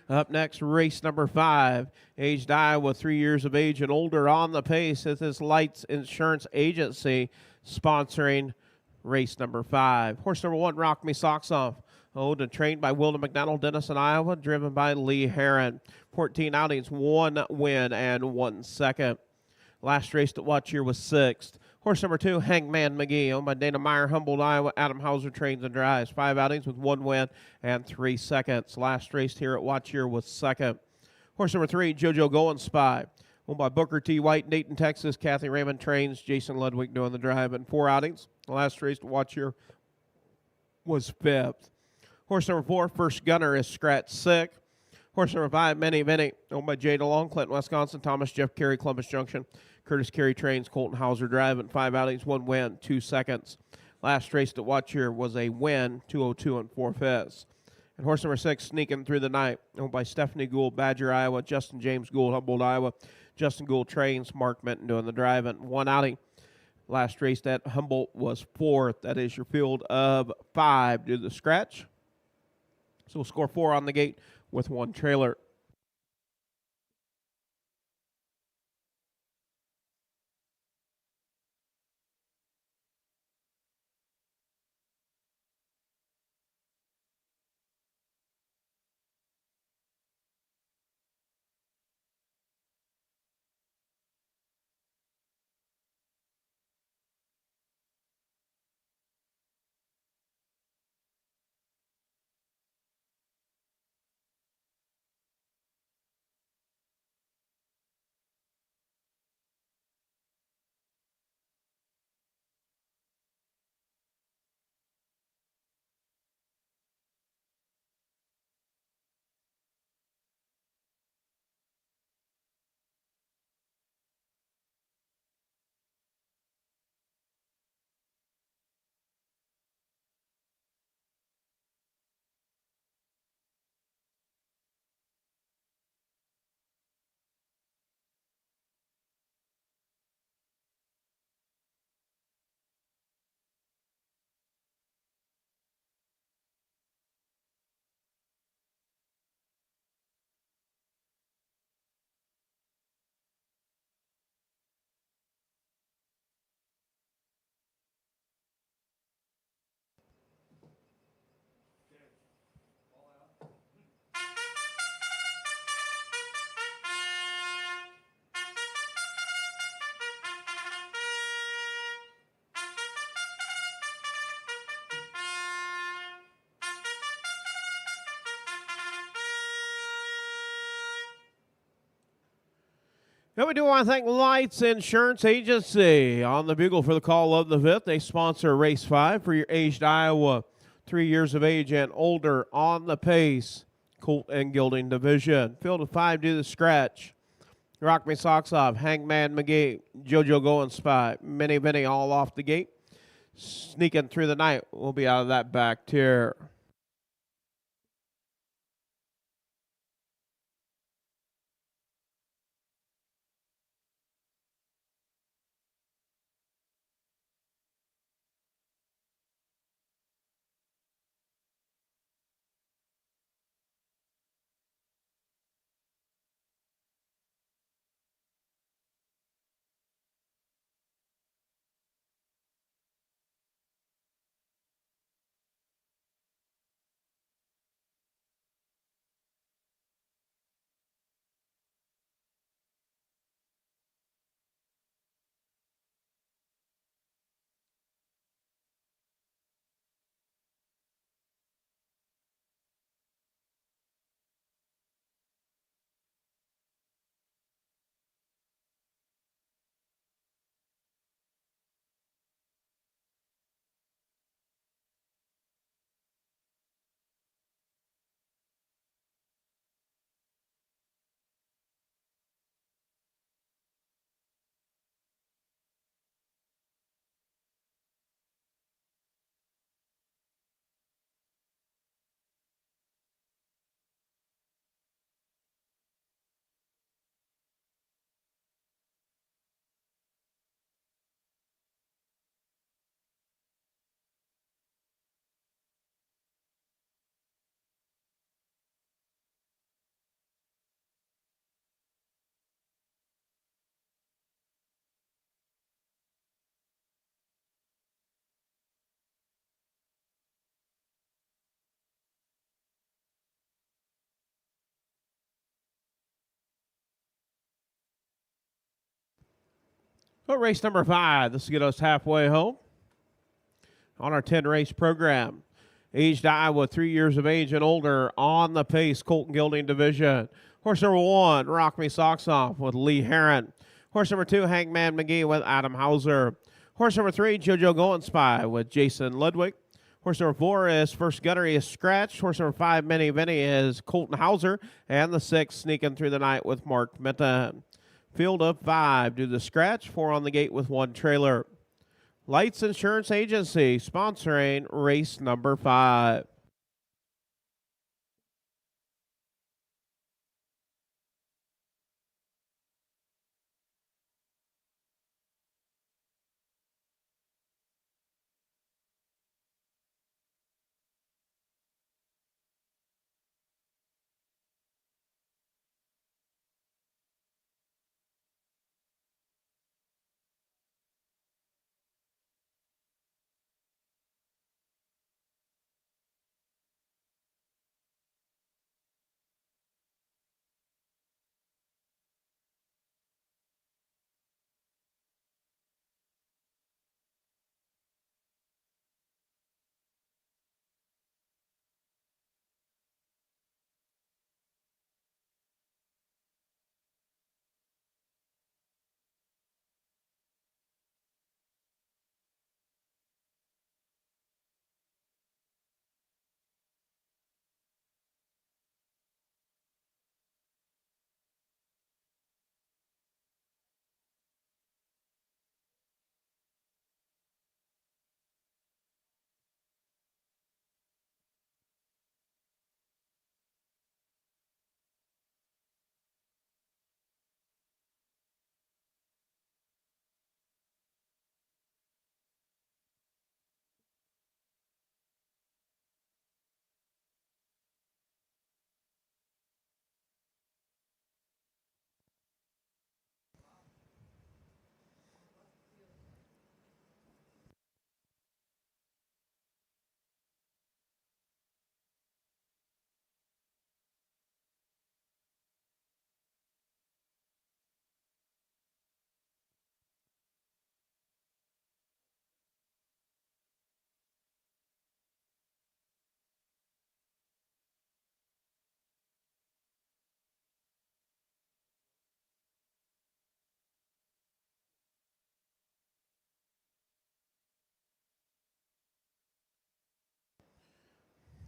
Up next, race number 5. Aged Iowa, 3 years of age and older on the pace. This is Lights Insurance Agency sponsoring race number 5. Horse number 1, Rock Me Socks Off. Owned and trained by Wilden McDonald, Denison, Iowa. Driven by Lee Heron. 14 outings, 1 win and 1 second. Last race to watch here was 6th. Horse number 2, Hangman McGee, owned by Dana Meyer, Humboldt, Iowa. Adam Hauser trains and drives. 5 outings with 1 win and 3 seconds. Last race here at Watch here was 2nd. Horse number 3, JoJo Going Spy, owned by Booker T. White, Dayton, Texas. Kathy Raymond trains. Jason Ludwig doing the drive in 4 outings. The last race to watch here was 5th. Horse number 4, First Gunner, is scratched sick. Horse number 5, Many Vinny, owned by Jay DeLong, Clinton, Wisconsin. Thomas Jeff Carey, Columbus Junction. Curtis Carey trains. Colton Hauser drive in 5 outings, 1 win, 2 seconds. Last race to watch here was a win, 202 and 4/5. And horse number 6, Sneaking Through the Night, owned by Stephanie Gould, Badger, Iowa. Justin James Gould, Humboldt, Iowa. Justin Gould trains. Mark Minton doing the drive in 1 outing. Last race at Humboldt was 4th. That is your field of 5 due to the scratch. So we'll score 4 on the gate with 1 trailer. And we do want to thank Lights Insurance Agency on the bugle for the call of the fifth. They sponsor Race 5 for your aged Iowa, 3 years of age and older on the pace. Colt and Gilding Division. Field of 5 do the scratch. Rock Me Socks Off, Hangman McGee, JoJo Go and Spy, Minnie Vinny all off the gate. Sneaking through the night. We'll be out of that back tier. So race number 5. This will get us halfway home on our 10 race program. Aged Iowa, 3 years of age and older on the pace. Colt and Gilding Division. Horse number 1, Rock Me Socks Off with Lee Heron. Horse number 2, Hangman McGee with Adam Hauser. Horse number 3, JoJo Go and Spy with Jason Ludwig. Horse number 4 is First Gunnery is Scratch. Horse number 5, Minnie Vinny is Colton Hauser. And the 6, Sneaking Through the Night with Mark Minton. Field of 5 do the scratch, 4 on the gate with 1 trailer. Lights Insurance Agency sponsoring race number 5.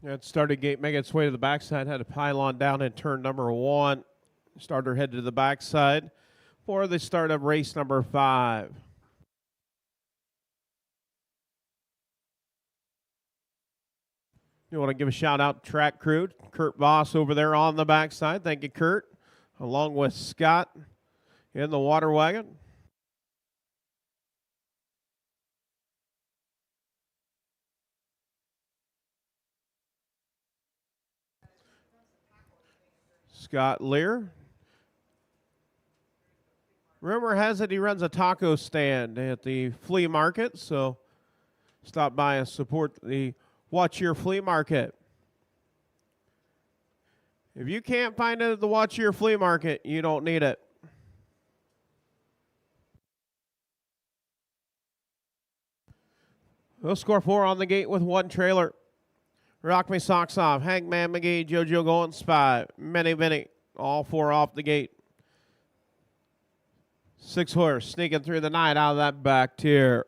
That starting gate making its way to the backside, had a pylon down in turn number 1. Starter headed to the backside for the start of race number 5. You want to give a shout out to track crew, Kurt Voss over there on the backside. Thank you, Kurt, along with Scott in the water wagon. Scott Lear. Rumor has it he runs a taco stand at the flea market, so stop by and support the Watch Your Flea Market. If you can't find it at the Watch Your Flea Market, you don't need it. We'll score 4 on the gate with 1 trailer. Rock Me Socks Off, Hangman McGee, JoJo Going Spy, Many Vinny, all 4 off the gate. 6 horse sneaking through the night out of that back tier.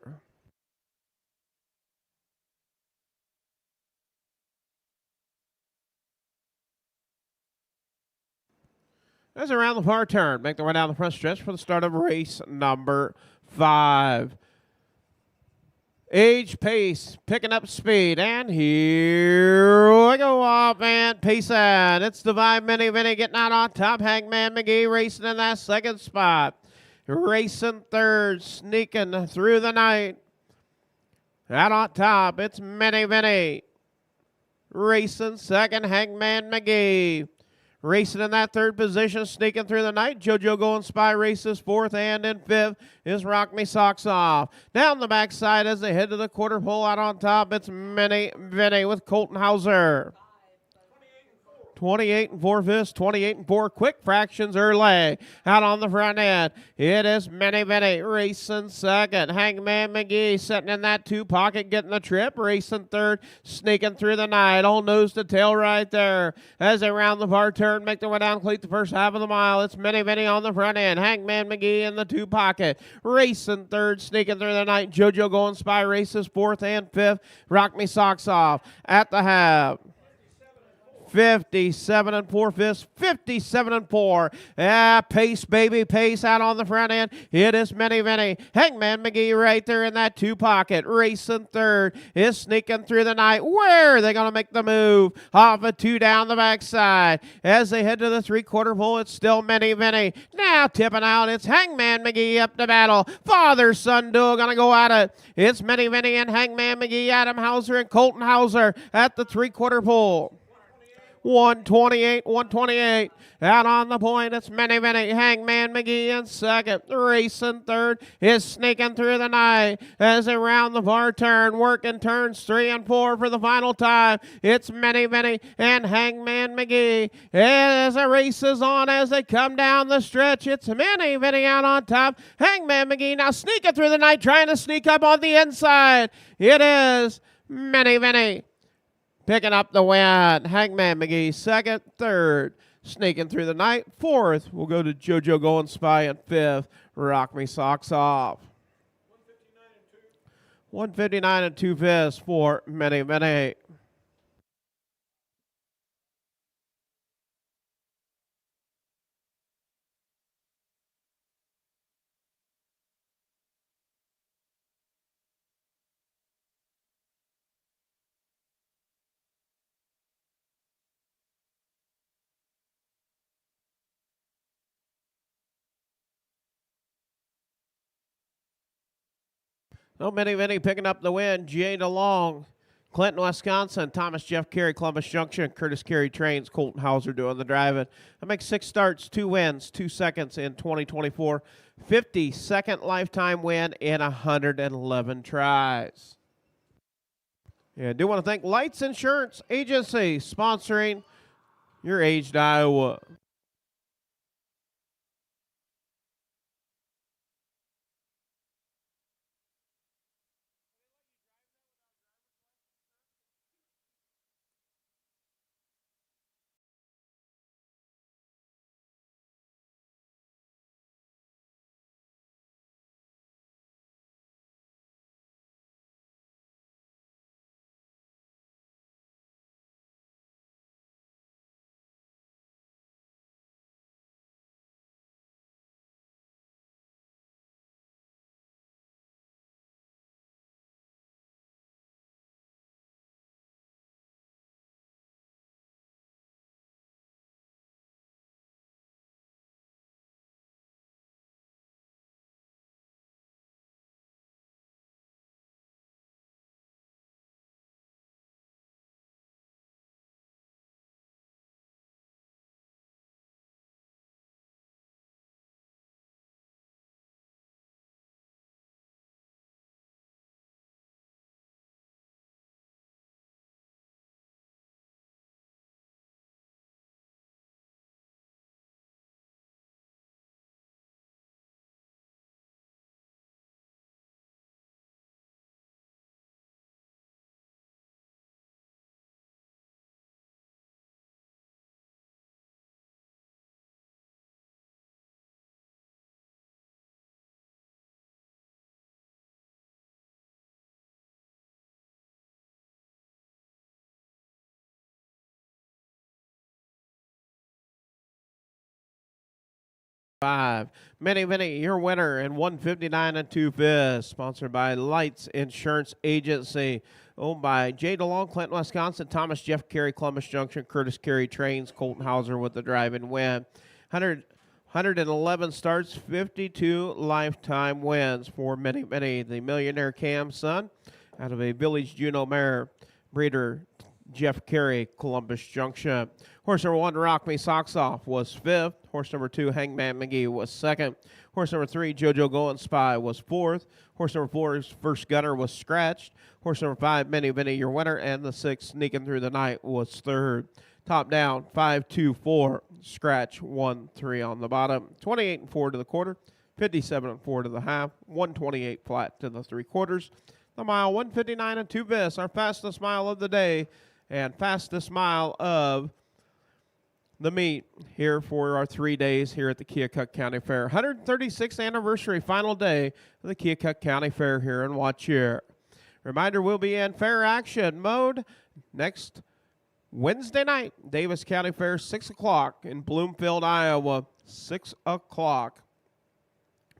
As around the far turn, make their way down the front stretch for the start of race number 5. Age, pace, picking up speed, and here we go off and pacing. It's Divine Mini Vinny getting out on top. Hangman McGee racing in that second spot. Racing third, sneaking through the night. Out on top, it's Mini Vinny. Racing second, Hangman McGee. Racing in that third position, sneaking through the night. JoJo Going Spy races 4th, and in 5th is Rock Me Socks Off. Down the backside as they head to the quarter pole. Out on top, it's Mini Vinny with Colton Hauser. 28 and 4/5, 28 and 4 quick fractions early. Out on the front end, it is Mini Vinny racing second. Hangman McGee sitting in that 2 pocket, getting the trip. Racing third, sneaking through the night. All nose to tail right there. As they round the far turn, make their way down, complete the first half of the mile. It's Mini Vinny on the front end. Hangman McGee in the 2 pocket. Racing third, sneaking through the night. JoJo Going Spy races 4th and 5th. Rock Me Socks Off at the half. 57 and 4/5, 57 and 4. Pace, baby, pace out on the front end. It is Mini Vinny. Hangman McGee right there in that 2 pocket. Racing third is sneaking through the night. Where are they going to make the move? Off a 2 down the backside. As they head to the 3/4 pole, it's still Mini Vinny. Now tipping out, it's Hangman McGee up to battle. Father-son duo going to go at it. It's Mini Vinny and Hangman McGee, Adam Hauser and Colton Hauser at the 3/4 pole. 128. Out on the point, it's Mini Vinny. Hangman McGee in second. Racing third is sneaking through the night as they round the far turn. Working turns 3 and 4 for the final time. It's Mini Vinny and Hangman McGee. As the race is on, as they come down the stretch, it's Mini Vinny out on top. Hangman McGee now sneaking through the night, trying to sneak up on the inside. It is Mini Vinny picking up the win. Hangman McGee second, third, sneaking through the night. 4th will go to JoJo Going Spy, and 5th, Rock Me Socks Off. 159 and 2/5 for Mini Vinny. No, Mini Vinny picking up the win. Jay DeLong, Clinton, Wisconsin. Thomas Jeff Carey, Columbus Junction. Curtis Carey Trains. Colton Hauser doing the driving. I make 6 starts, 2 wins, 2 seconds in 2024. 52nd lifetime win in 111 tries. Yeah, I do want to thank Lights Insurance Agency sponsoring your Aged Iowa. 5. Minnie, your winner in 159 and 2/5. Sponsored by Lights Insurance Agency. Owned by Jay DeLong, Clinton, Wisconsin. Thomas Jeff Carey, Columbus Junction. Curtis Carey Trains. Colton Hauser with the drive-in win. 111 starts, 52 lifetime wins for Minnie. The millionaire Cam's son out of a Village Juneau Mare breeder. Jeff Carey, Columbus Junction. Horse number 1, Rock Me Socks Off, was 5th. Horse number 2, Hangman McGee, was 2nd. Horse number 3, JoJo Go and Spy, was 4th. Horse number 4's First Gunner was scratched. Horse number 5, Minnie, your winner. And the 6, Sneaking Through the Night, was 3rd. Top down, 5, 2, 4, scratch 1, 3 on the bottom. 28 and 4 to the quarter, 57 and 4 to the half, 128 flat to the 3/4. The mile, 159 and 2/5, our fastest mile of the day and fastest mile of the meet here for our 3 days here at the Keokuk County Fair. 136th anniversary, final day of the Keokuk County Fair here in Watcher. Reminder, we'll be in fair action mode next Wednesday night. Davis County Fair, 6 o'clock in Bloomfield, Iowa, 6 o'clock.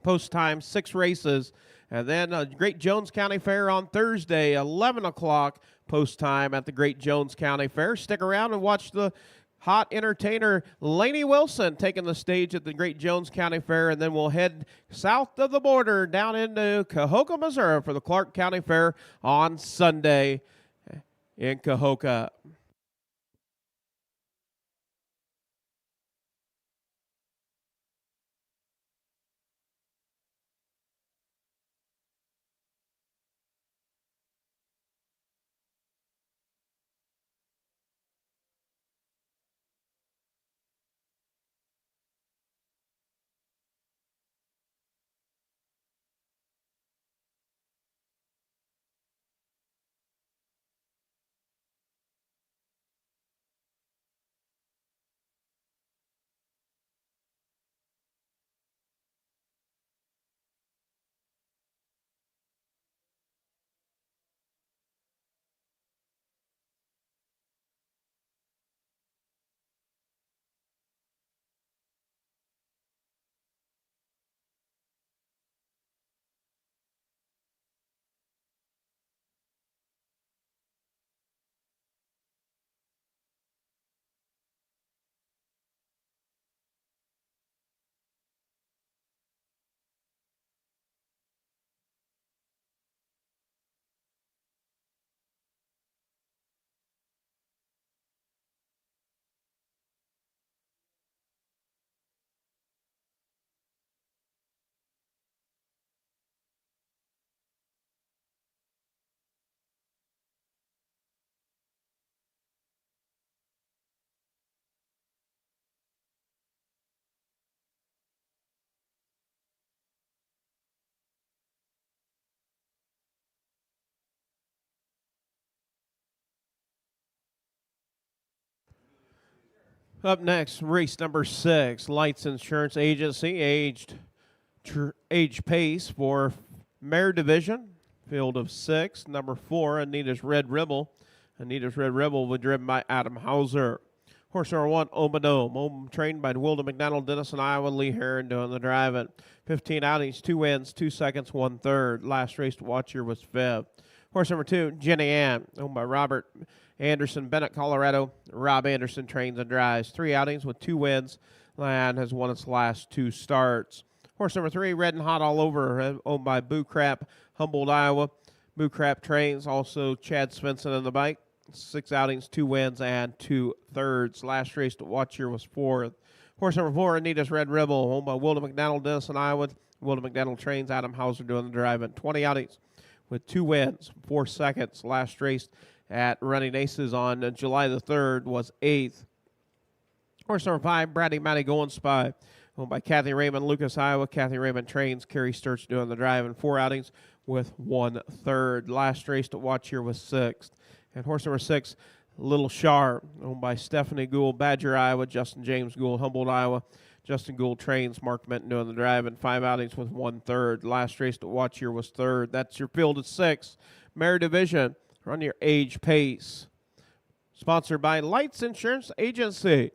Post time, 6 races. And then Great Jones County Fair on Thursday, 11 o'clock post time at the Great Jones County Fair. Stick around and watch the hot entertainer Lainey Wilson taking the stage at the Great Jones County Fair. And then we'll head south of the border down into Keokuk, Missouri for the Clark County Fair on Sunday in Keokuk. Up next, race number 6, Lights Insurance Agency, age pace for Mare Division, field of 6. Number 4, Anita's Red Rebel. Anita's Red Rebel was driven by Adam Hauser. Horse number 1, Omadome, trained by Wilda McDonald, Denison, Iowa, Lee Heron doing the driving. 15 outings, 2 wins, 2 seconds, 1/3. Last race to watch here was 5th. Horse number 2, Jenny Ann, owned by Robert Anderson, Bennett, Colorado. Rob Anderson trains and drives. 3 outings with 2 wins and has won its last 2 starts. Horse number 3, Red and Hot All Over, owned by Boo Crap, Humboldt, Iowa. Boo Crap trains, also Chad Svensson on the bike. 6 outings, 2 wins, and 2/3. Last race to watch here was 4th. Horse number 4, Anita's Red Rebel, owned by Wilda McDonald, Denison, Iowa. Wilda McDonald trains, Adam Hauser doing the driving. 20 outings with 2 wins, 4 seconds. Last race at Running Aces on July the 3rd was 8th. Horse number 5, Braddy Matty Going Spy, owned by Kathy Raymond, Lucas, Iowa. Kathy Raymond trains, Kerry Sturts doing the driving. 4 outings with 1/3. Last race to watch here was 6th. And horse number 6, Little Shar, owned by Stephanie Gould, Badger, Iowa. Justin James Gould, Humboldt, Iowa. Justin Gould trains, Mark Benton doing the driving. 5 outings with 1/3. Last race to watch here was 3rd. That's your field at 6. Mare Division, run your age pace. Sponsored by Lights Insurance Agency.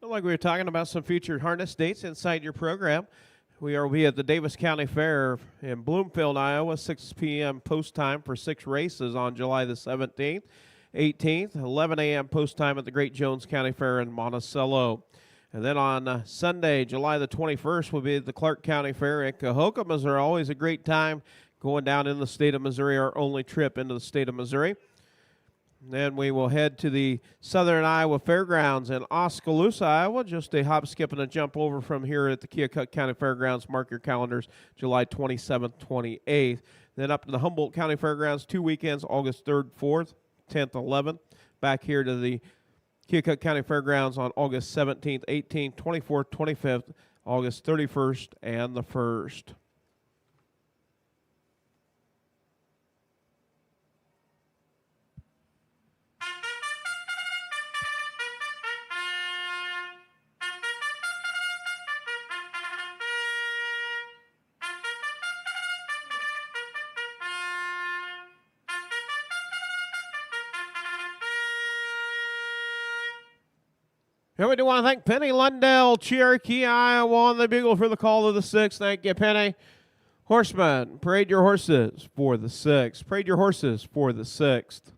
Like we were talking about some featured harness dates inside your program. We will be at the Davis County Fair in Bloomfield, Iowa, 6 p.m. post time for 6 races on July the 17th, 18th, 11 a.m. post time at the Great Jones County Fair in Monticello. And then on Sunday, July the 21st, will be at the Clark County Fair in Keokuk, Missouri. Always a great time going down in the state of Missouri, our only trip into the state of Missouri. Then we will head to the Southern Iowa Fairgrounds in Oskaloosa, Iowa. Just a hop, skip, and a jump over from here at the Keokuk County Fairgrounds. Mark your calendars, July 27th, 28th. Then up to the Humboldt County Fairgrounds, 2 weekends, August 3rd, 4th, 10th, 11th. Back here to the Keokuk County Fairgrounds on August 17th, 18th, 24th, 25th, August 31st, and the 1st. Here we do want to thank Penny Lundell, Cherokee, Iowa, on the bugle for the call of the 6th. Thank you, Penny. Horseman, parade your horses for the 6th. Parade your horses for the 6th.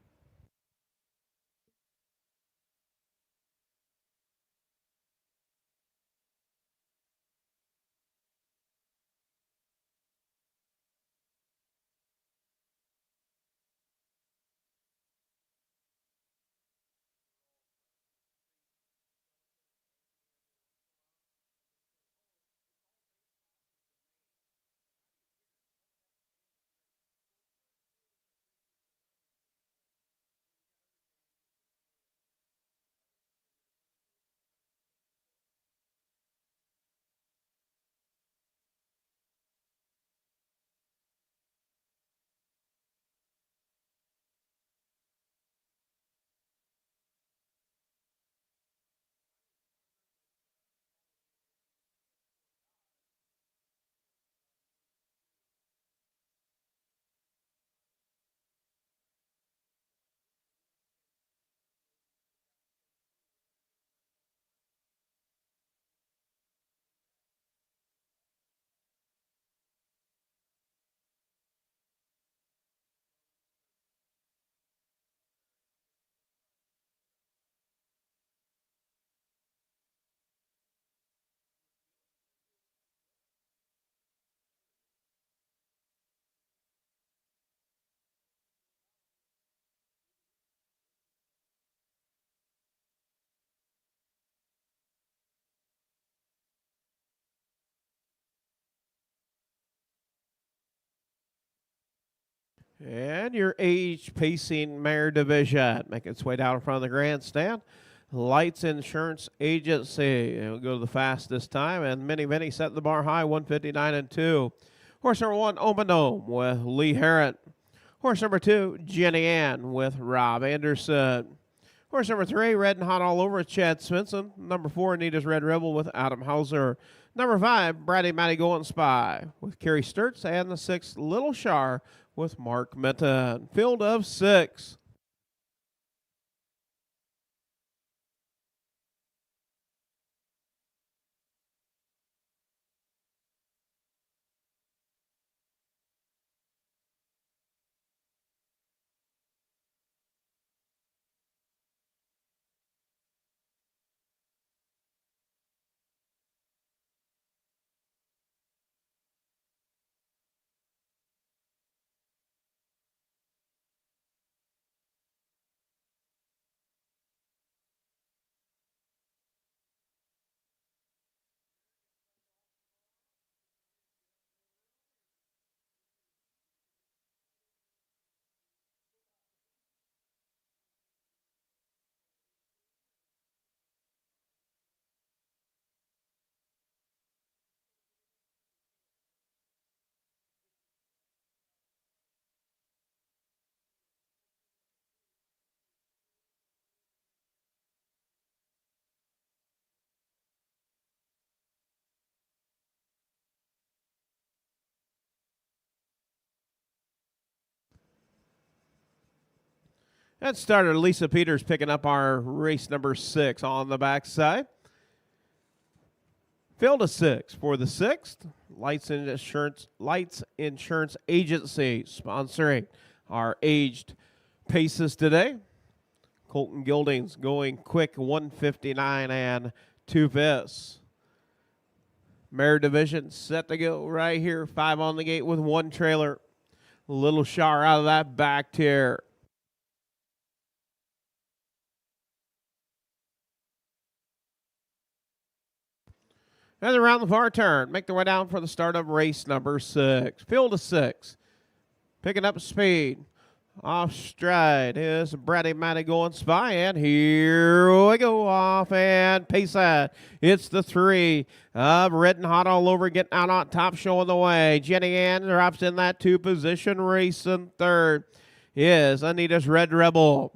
And your age pacing mare division. Make its way down in front of the grandstand. Lights Insurance Agency. It'll go to the fastest time. And Mini set the bar high, 159 and 2. Horse number 1, Omanome with Lee Harrett. Horse number 2, Jenny Ann with Rob Anderson. Horse number 3, Red and Hot All Over, Chad Svensson. Number 4, Anita's Red Rebel with Adam Hauser. Number 5, Bratty Matty Golden Spy with Kerry Sturts. And the 6, Little Shar with Mark Minton. Field of 6. That started Lisa Peters picking up our race number 6 on the backside. Field of 6 for the 6th. Lights Insurance Agency sponsoring our aged paces today. Colton Gildings going quick, 159 and 2/5. Mare division set to go right here. 5 on the gate with 1 trailer. Little Shar out of that back tier. And around the far turn, make their way down for the start of race number 6. Field of 6. Picking up speed. Off stride is Bratty Matty going spy, and here we go off and pace that. It's the 3 of Red and Hot all over, getting out on top, showing the way. Jenny Ann drops in that 2 position, racing 3rd is Anita's Red Rebel.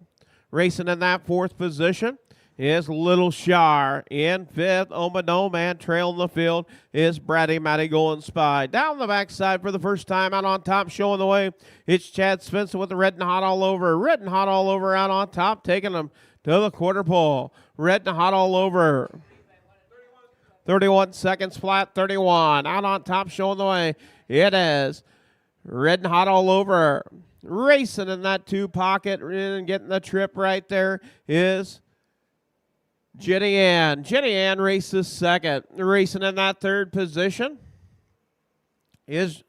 Racing in that 4th position is Little Shar. In 5th, Omadome, and trailing the field is Bratty Matty going spy. Down the backside for the first time, out on top, showing the way. It's Chad Svensson with the Red and Hot all over. Red and Hot all over out on top, taking them to the quarter pole. Red and Hot all over. 31 seconds flat, 31. Out on top, showing the way. It is Red and Hot all over. Racing in that 2 pocket and getting the trip right there is Jenny Ann. Jenny Ann races 2nd. Racing in that 3rd position is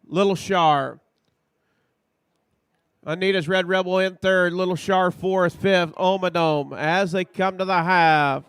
Little Shar. Anita's Red Rebel in 3rd. Little Shar 4th. 5th, Omadome. As they come to the half.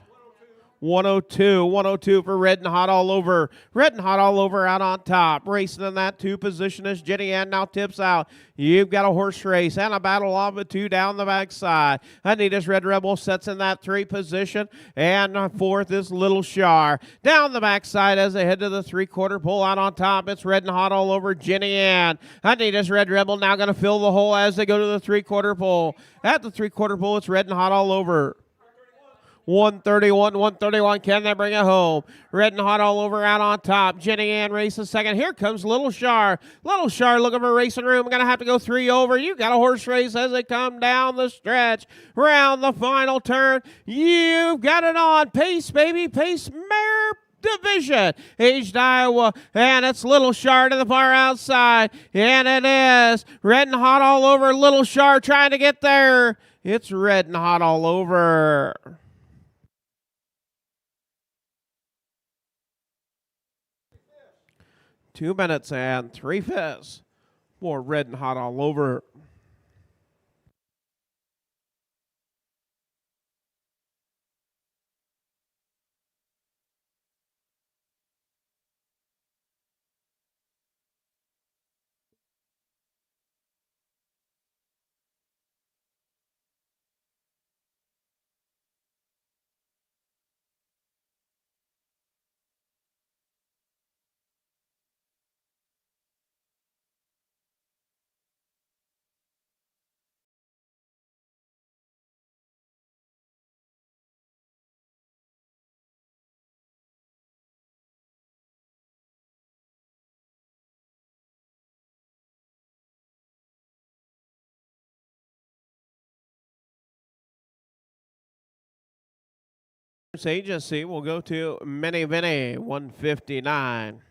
102 for Red and Hot all over. Red and Hot all over out on top. Racing in that 2 position as Jenny Ann now tips out. You've got a horse race and a battle of the 2 down the backside. Anita's Red Rebel sets in that 3 position, and 4th is Little Shar. Down the backside as they head to the 3/4 pole out on top. It's Red and Hot all over Jenny Ann. Anita's Red Rebel now going to fill the hole as they go to the 3/4 pole. At the 3/4 pole, it's Red and Hot all over. 131. Can they bring it home? Red and Hot all over out on top. Jenny Ann races 2nd. Here comes Little Shar. Little Shar looking for racing room. Going to have to go 3 over. You got a horse race as they come down the stretch. Round the final turn. You've got it on. Pace, baby. Pace, Mare division. Aged Iowa. And it's Little Shar to the far outside. And it is Red and Hot all over. Little Shar trying to get there. It's Red and Hot all over. 2 minutes and 3/5 for Red and Hot all over. Agency will go to Minnie Vinny, 159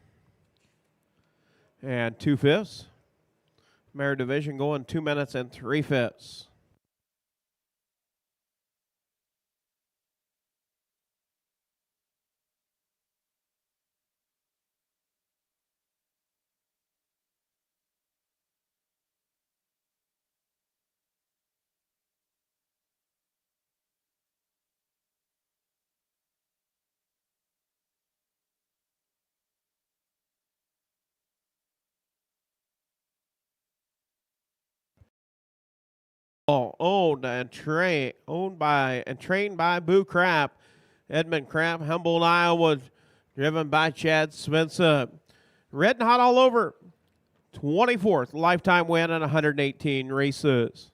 and 2/5. Mare division going 2 minutes and 3/5. Owned by and trained by Boo Crap. Edmund Crap, Humboldt, Iowa, driven by Chad Svensson. Red and Hot all over. 24th lifetime win in 118 races.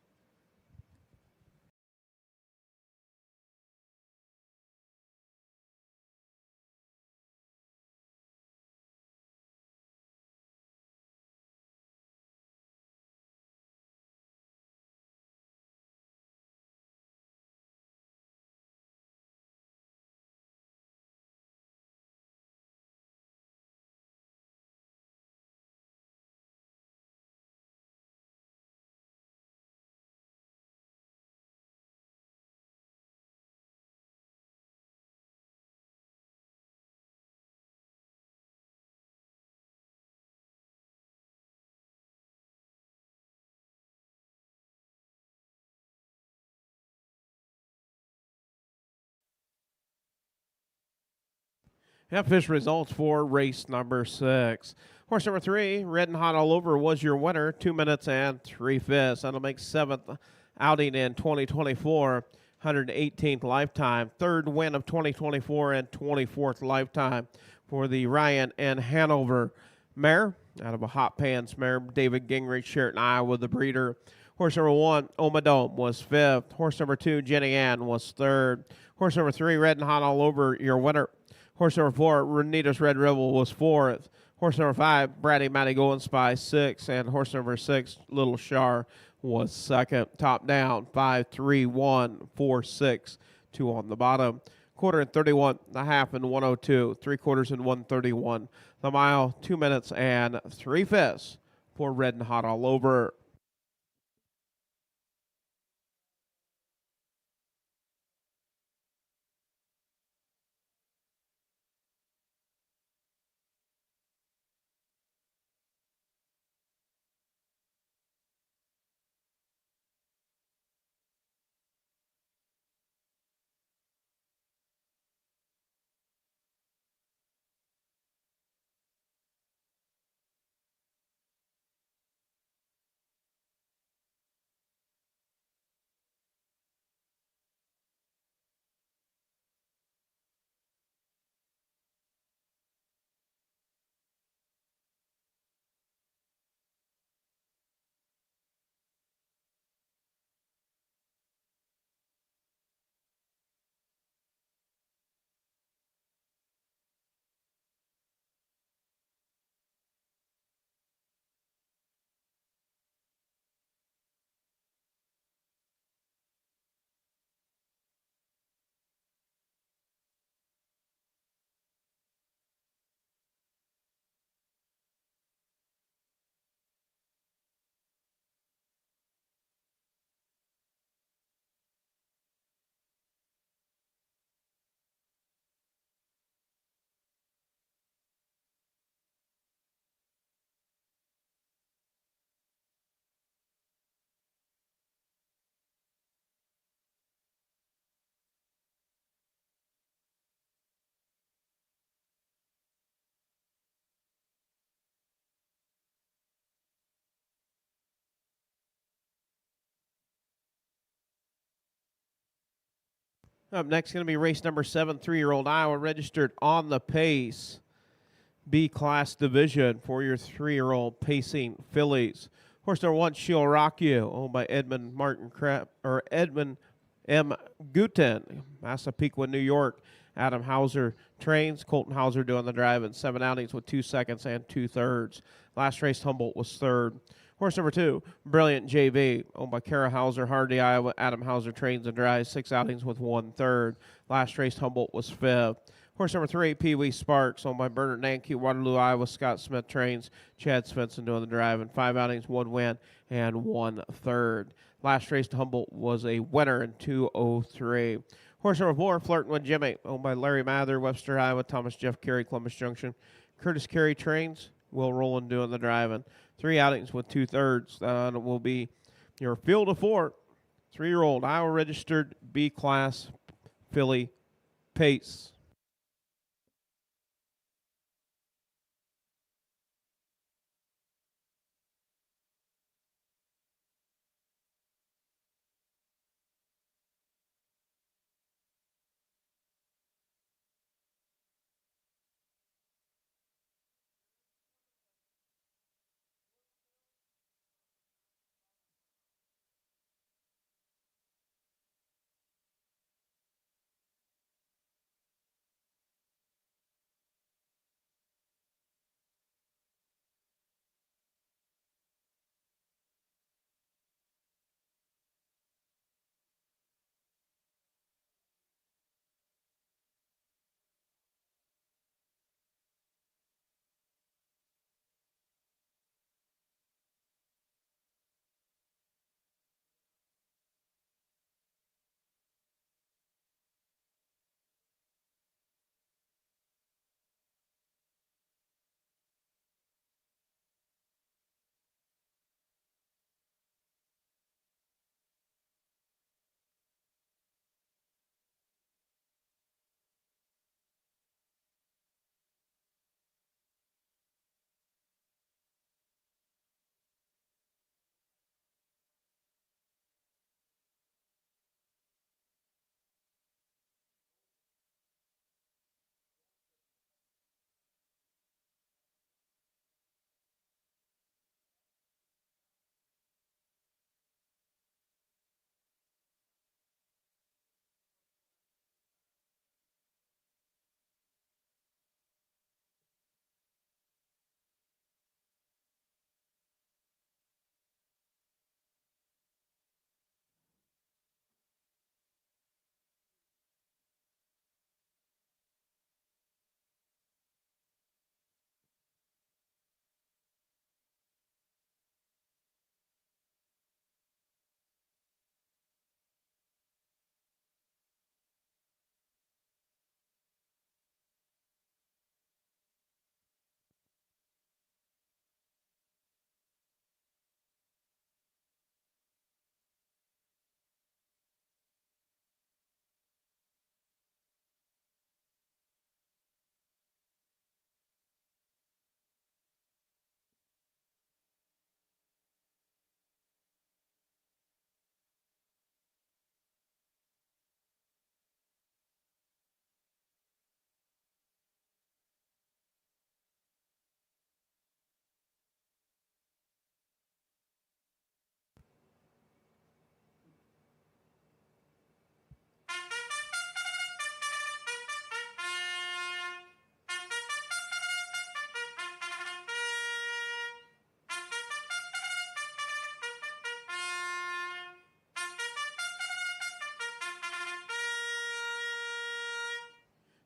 And official results for race number 6. Horse number 3, Red and Hot All Over, was your winner, 2 minutes and 3/5. That'll make 7th outing in 2024, 118th lifetime. 3rd win of 2024 and 24th lifetime for the Ryan and Hanover mare. Out of a Hot Pants mare, David Gingrich, Sheraton, Iowa, the breeder. Horse number 1, Omadome, was 5th. Horse number 2, Jenny Ann, was 3rd. Horse number 3, Red and Hot All Over, your winner. Horse number 4, Renita's Red Rebel, was 4th. Horse number 5, Bratty Matty Golden Spy, 6th. And horse number 6, Little Shar, was 2nd. Top down, 5, 3, 1, 4, 6. 2 on the bottom. Quarter and 31, the half and 102. 3/4 and 131. The mile, 2 minutes and 3/5 for Red and Hot All Over. Up next, going to be race number 7, 3-year-old Iowa, registered on the pace. B-class division for your 3-year-old pacing fillies. Horse number 1, She'll Rock You, owned by Edmund M. Guten, Massapequa, New York. Adam Hauser trains. Colton Hauser doing the drive in 7 outings with 2 seconds and 2/3. Last race, Humboldt was 3rd. Horse number 2, Brilliant JV, owned by Kara Hauser, Hardy, Iowa. Adam Hauser trains and drives 6 outings with 1/3. Last race, Humboldt was 5th. Horse number 3, Pee Wee Sparks, owned by Bernard Nanke, Waterloo, Iowa. Scott Smith trains. Chad Svensson doing the drive in 5 outings, 1 win, and 1/3. Last race to Humboldt was a winner in 2:03. Horse number 4, Flirting with Jimmy, owned by Larry Mather, Webster, Iowa. Thomas Jeff Carey, Columbus Junction. Curtis Carey trains. Will Rowland doing the driving. 3 outings with 2/3. It will be your field of 4. 3-year-old Iowa registered B-class filly pace.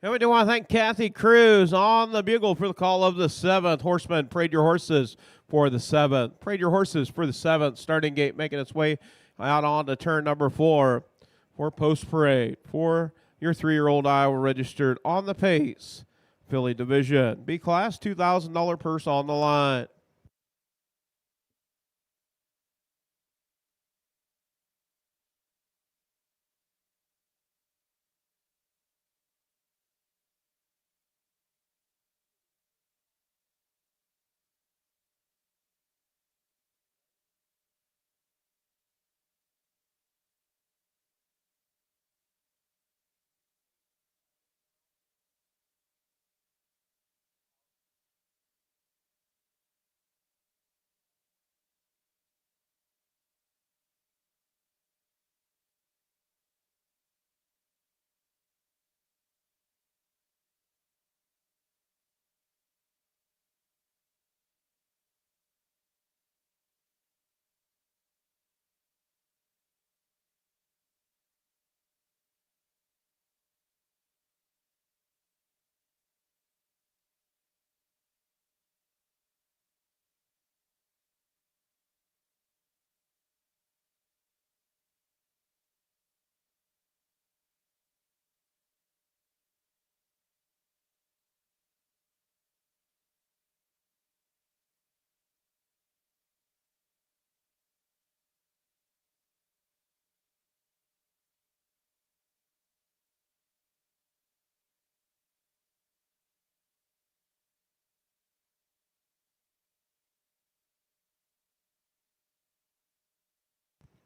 And we do want to thank Kathy Cruz on the bugle for the call of the 7th. Horseman, parade your horses for the 7th. Parade your horses for the 7th. Starting gate making its way out on to turn number 4 for post parade for your 3-year-old Iowa registered on the pace. Filly division. B class, $2,000 purse on the line.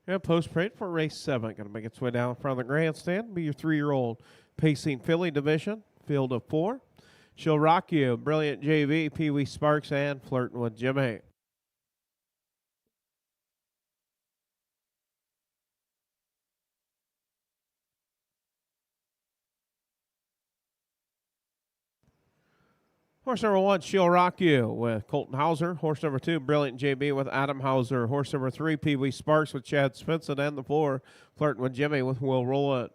And post parade for race 7. Going to make its way down in front of the grandstand. Be your 3-year-old pacing filly division. Field of 4. She'll rock you. Brilliant JV, Pee Wee Sparks, and Flirting with Jimmy. Horse number 1, She'll Rock You with Colton Hauser. Horse number 2, Brilliant JB with Adam Hauser. Horse number 3, Pee Wee Sparks with Chad Svensson. And the 4, Flirting with Jimmy with Will Roll It.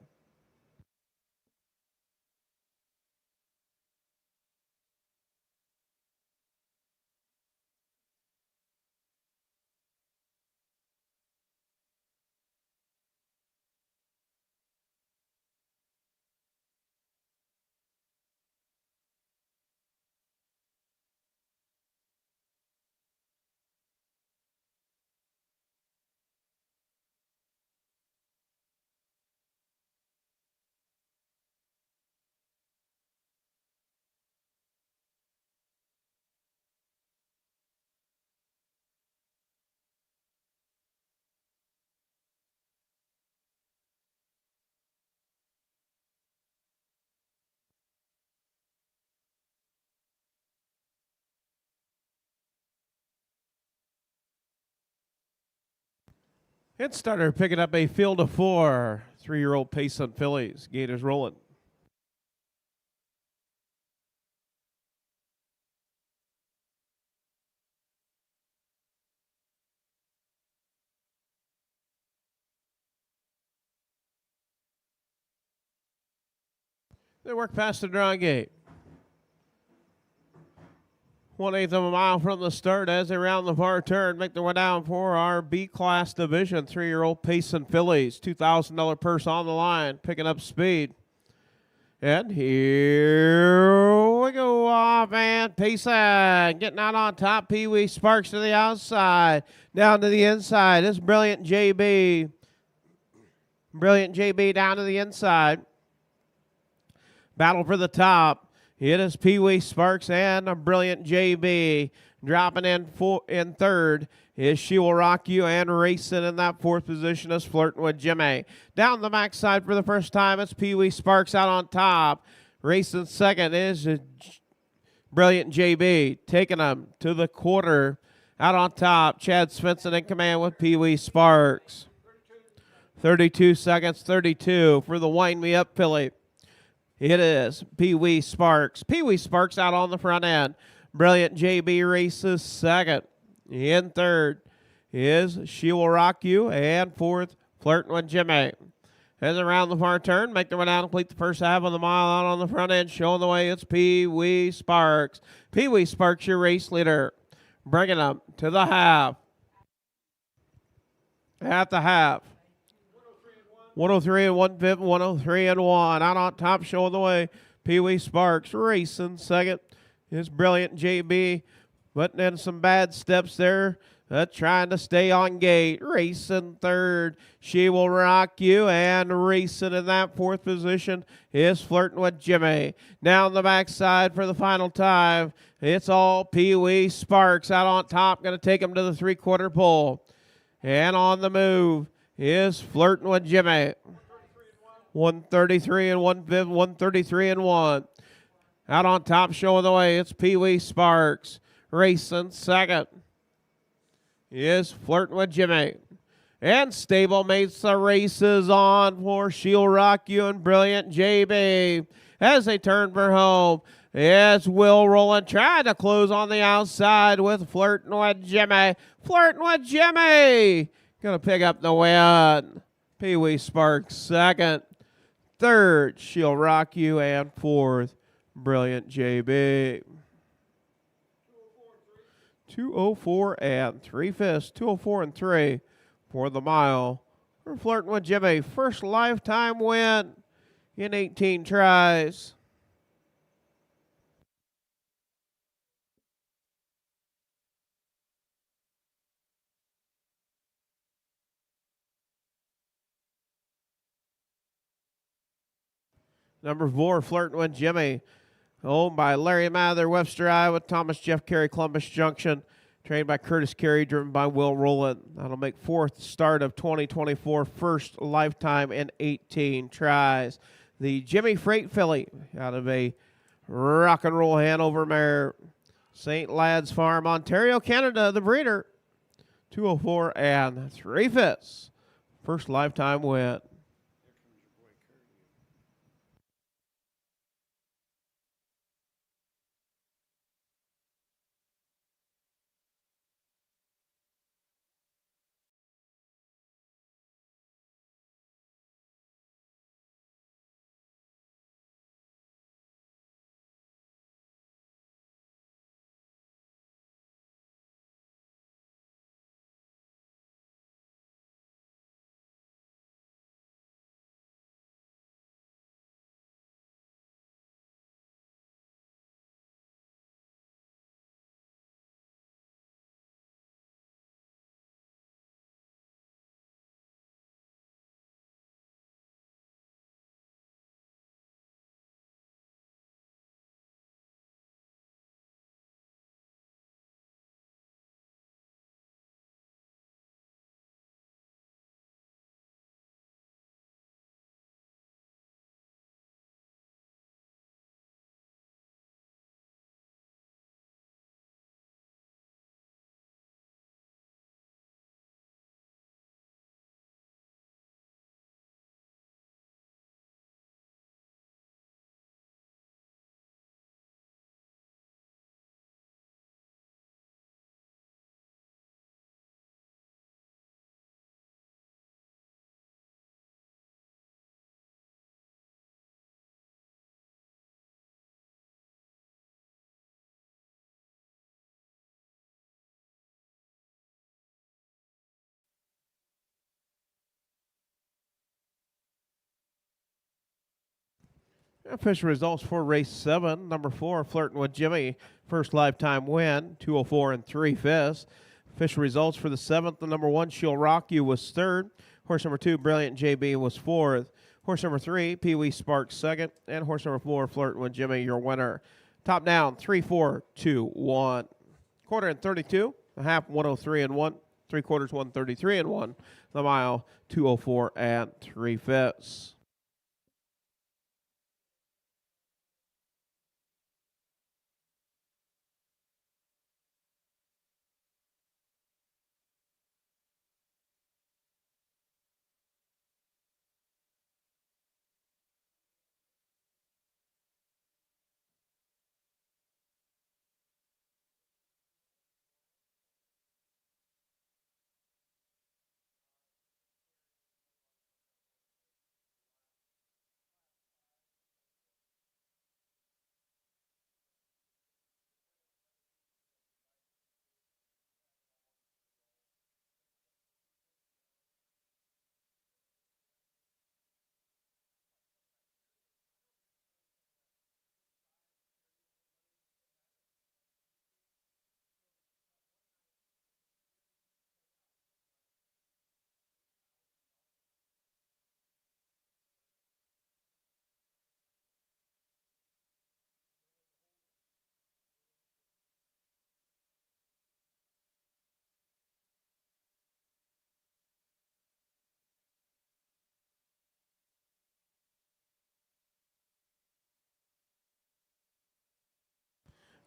Head starter picking up a field of 4. 3-year-old Payson Fillies. Gators rolling. They work past the draw gate. 1/8 of a mile from the start as they round the far turn. Make their way down for our B-class division. 3-year-old Payson Fillies. $2,000 purse on the line. Picking up speed. And here we go off, and Payson getting out on top. Pee Wee Sparks to the outside. Down to the inside. This Brilliant JB. Brilliant JB down to the inside. Battle for the top. It is Pee Wee Sparks and a Brilliant JB. Dropping in third is She Will Rock You, and racing in that 4th position is Flirting with Jimmy. Down the backside for the first time, it's Pee Wee Sparks out on top. Racing second is Brilliant JB. Taking them to the quarter. Out on top, Chad Svensson in command with Pee Wee Sparks. 32 seconds, 32 for the Wind Me Up filly. It is Pee Wee Sparks. Pee Wee Sparks out on the front end. Brilliant JB races second. In third is She Will Rock You. And 4th, Flirting with Jimmy. As around the far turn, make their way down, complete the first half of the mile out on the front end, showing the way. It's Pee Wee Sparks. Pee Wee Sparks, your race leader. Bringing up to the half. At the half. 103 and 1/5, 103 and 1. Out on top, showing the way. Pee Wee Sparks racing second. Is Brilliant JB. Putting in some bad steps there. Trying to stay on gate. Racing third. She Will Rock You. And racing in that fourth position is Flirting with Jimmy. Down the backside for the final time. It's all Pee Wee Sparks out on top. Going to take him to the three-quarter pole. And on the move is Flirting with Jimmy. 133 and 1/5, 133 and 1. Out on top, showing the way. It's Pee Wee Sparks. Racing second is Flirting with Jimmy. And stablemates the races on for She'll Rock You and Brilliant JB. As they turn for home, it's Will Rowland trying to close on the outside with Flirting with Jimmy. Flirting with Jimmy. Going to pick up the win. Pee Wee Sparks second. Third, She'll Rock You. And fourth, Brilliant JB. 2:04 and 3/5. 2:04 and 3 for the mile. We're Flirting with Jimmy. First lifetime win in 18 tries. Number 4, Flirting with Jimmy. Owned by Larry Mather, Webster, Iowa. Thomas Jeff Carey, Columbus Junction. Trained by Curtis Carey, driven by Will Rowland. That'll make fourth start of 2024. First lifetime in 18 tries. The Jimmy Freight Filly out of a rock and roll Hanover mare. St. Lad's Farm, Ontario, Canada, the breeder. 2:04 and 3/5. First lifetime win. Official results for race 7. Number 4, Flirting with Jimmy. First lifetime win, 2:04 and 3/5. Official results for the 7th. The number 1, She'll Rock You, was 3rd. Horse number 2, Brilliant JB, was 4th. Horse number 3, Pee Wee Sparks, 2nd. And horse number 4, Flirting with Jimmy, your winner. Top down, 3, 4, 2, 1. Quarter and 32. A half, 103 and 1. 3/4, 133 and 1. The mile, 2:04 and 3/5.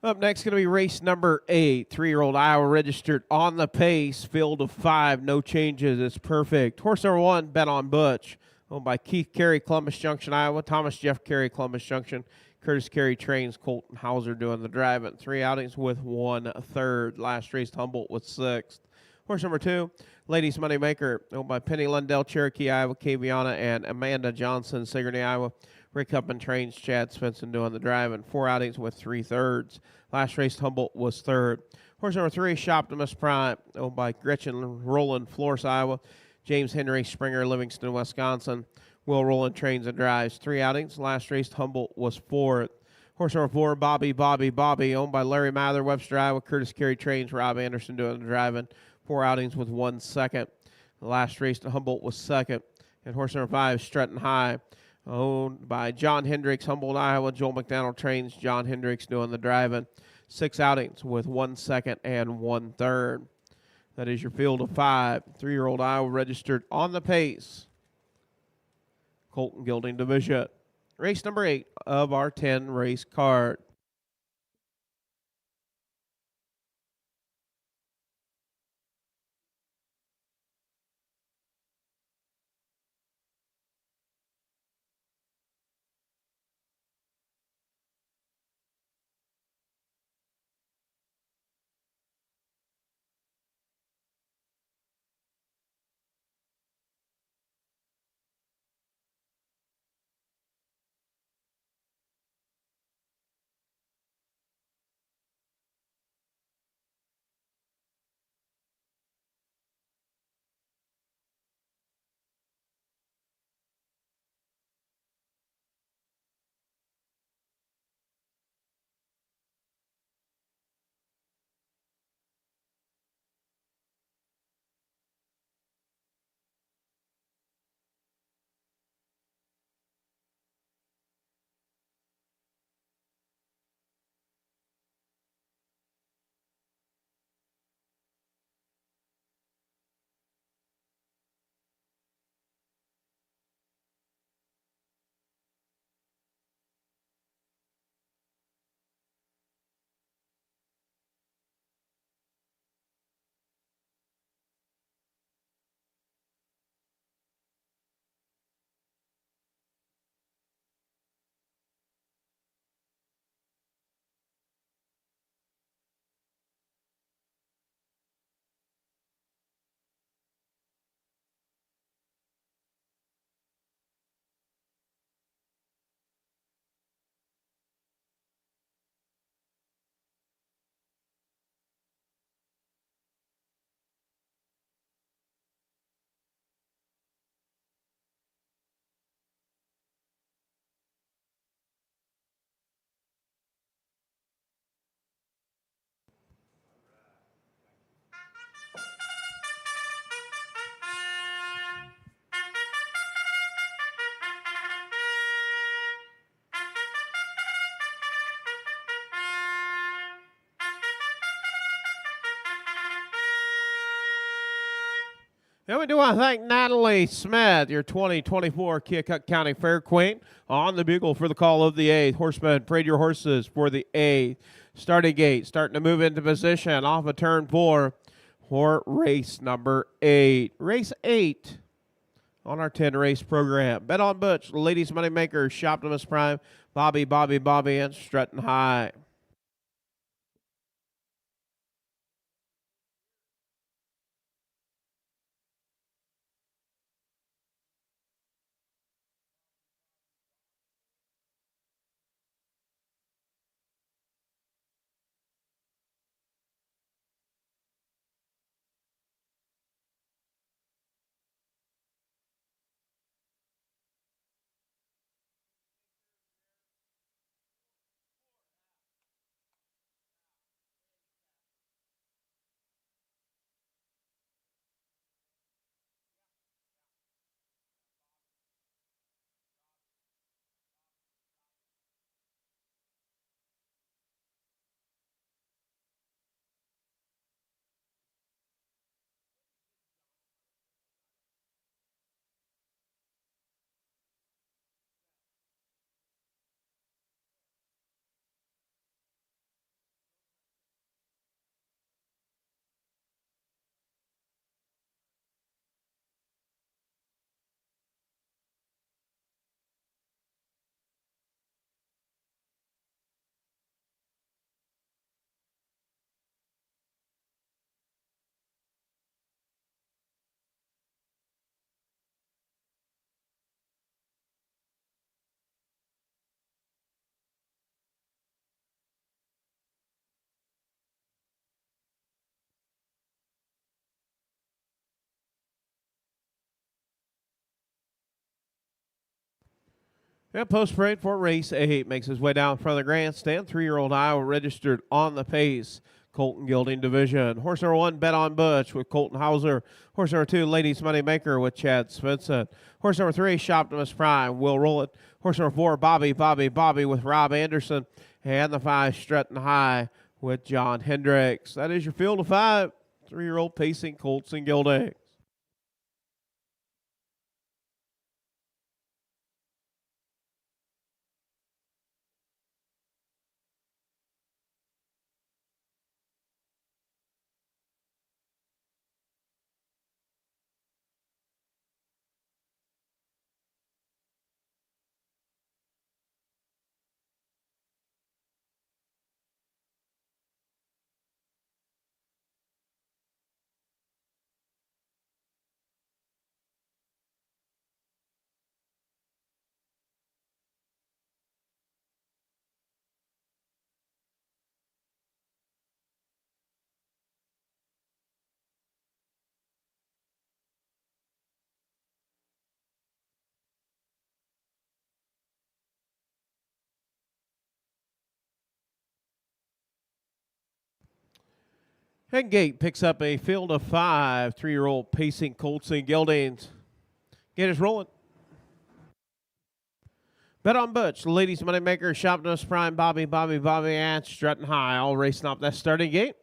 Up next, going to be race number 8. 3-year-old Iowa registered on the pace. Field of 5, no changes. It's perfect. Horse number 1, Bet on Butch. Owned by Keith Carey, Columbus Junction, Iowa. Thomas Jeff Carey, Columbus Junction. Curtis Carey trains. Colton Hauser doing the driving. 3 outings with 1/3. Last race, Humboldt was 6th. Horse number 2, Ladies Moneymaker. Owned by Penny Lundell, Cherokee, Iowa. Kaviana and Amanda Johnson, Sigourney, Iowa. Rick Huppman trains. Chad Svensson doing the driving. 4 outings with 3/3. Last race, Humboldt was 3rd. Horse number 3, Shoptimus Prime, owned by Gretchen Rowland, Florence, Iowa. James Henry Springer, Livingston, Wisconsin. Will Rowland trains and drives. 3 outings. Last race, Humboldt was 4th. Horse number 4, Bobby, owned by Larry Mather, Webster, Iowa. Curtis Carey trains. Rob Anderson doing the driving. 4 outings with 1 second. The last race to Humboldt was 2nd. And horse number 5, Strutting High, owned by John Hendricks, Humboldt, Iowa. Joel McDonald trains. John Hendricks doing the driving. 6 outings with 1 second and 1/3. That is your field of 5. 3-year-old Iowa registered on the pace. Colton Gilding Division. Race number 8 of our 10 race card. And we do want to thank Natalie Smith, your 2024 Keokuk County Fair Queen, on the bugle for the call of the 8th. Horseman, parade your horses for the 8th. Starting gate, starting to move into position off of turn 4 for race number 8. Race 8 on our 10 race program. Bet on Butch, Ladies Moneymaker, Shoptimus Prime, Bobby, and Strutting High. And post parade for race 8 makes his way down in front of the grandstand. 3-year-old Iowa registered on the pace. Colton Gilding division. Horse number 1, Bet on Butch with Colton Hauser. Horse number 2, Ladies Moneymaker with Chad Svensson. Horse number 3, Shoptimus Prime, Will Roll It. Horse number 4, Bobby with Rob Anderson. And the 5, Strutting High with John Hendricks. That is your field of 5. 3-year-old pacing Colts and Gilding. And Gate picks up a field of 5, 3-year-old pacing Colts and Gildings. Get us rolling. Bet on Butch, Ladies Moneymaker, Shoptimus Prime, Bobby, and Strutting High, all racing off that starting gate.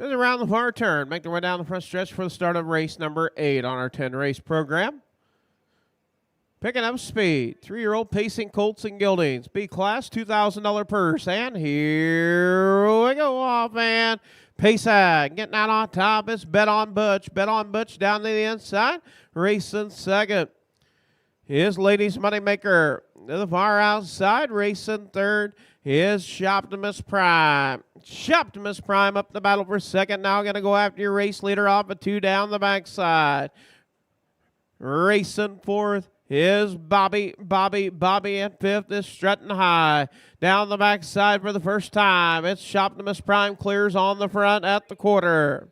And around the far turn, make their way down the front stretch for the start of race number 8 on our 10-race program. Picking up speed, 3-year-old pacing Colts and Gildings. B-class, $2,000 purse. And here we go off, and Paysack getting out on top. It's Bet on Butch. Bet on Butch down to the inside. Racing second is Ladies Moneymaker. To the far outside, racing third is Shoptimus Prime. Shoptimus Prime up the battle for second. Now going to go after your race leader off of 2 down the backside. Racing fourth is Bobby, and fifth is Strutting High. Down the backside for the first time, it's Shoptimus Prime clears on the front at the quarter.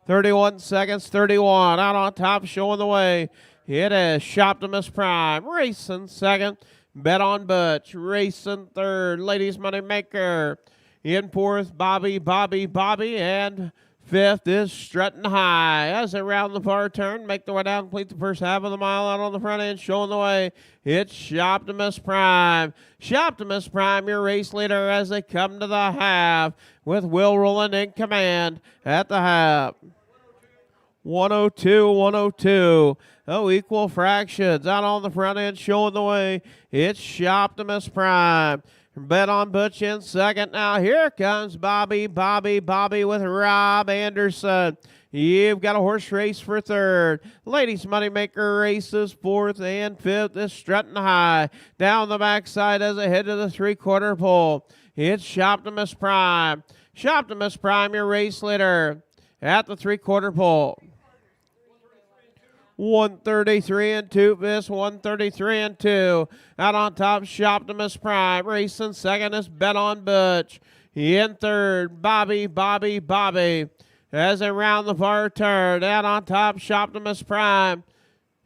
31 seconds, 31. Out on top, showing the way. It is Shoptimus Prime. Racing second, Bet on Butch. Racing third, Ladies Moneymaker. In fourth, Bobby, and fifth is Strutting High. As they round the far turn, make their way down, complete the first half of the mile out on the front end, showing the way. It's Shoptimus Prime. Shoptimus Prime, your race leader as they come to the half, with Will Rowland in command at the half. 102. Oh, equal fractions. Out on the front end, showing the way. It's Shoptimus Prime. Bet on Butch in second. Now here comes Bobby with Rob Anderson. You've got a horse race for third. Ladies Moneymaker races fourth, and fifth is Strutting High. Down the backside as they head to the 3/4 pole. It's Shoptimus Prime. Shoptimus Prime, your race leader at the 3/4 pole. 133 and 2, Miss 133 and 2. Out on top, Shoptimus Prime. Racing second is Bet on Butch. In third, Bobby. As they round the far turn, out on top, Shoptimus Prime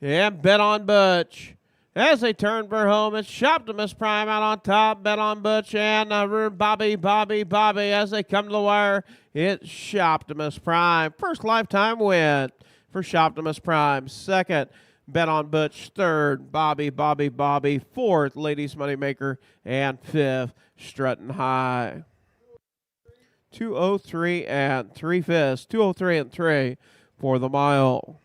and Bet on Butch. As they turn for home, it's Shoptimus Prime out on top, Bet on Butch, and Bobby. As they come to the wire, it's Shoptimus Prime. First lifetime win for Shoptimus Prime. Second, Bet on Butch. Third, Bobby. Fourth, Ladies Moneymaker. And fifth, Strutting High. 203 and 3/5. 203 and 3 for the mile.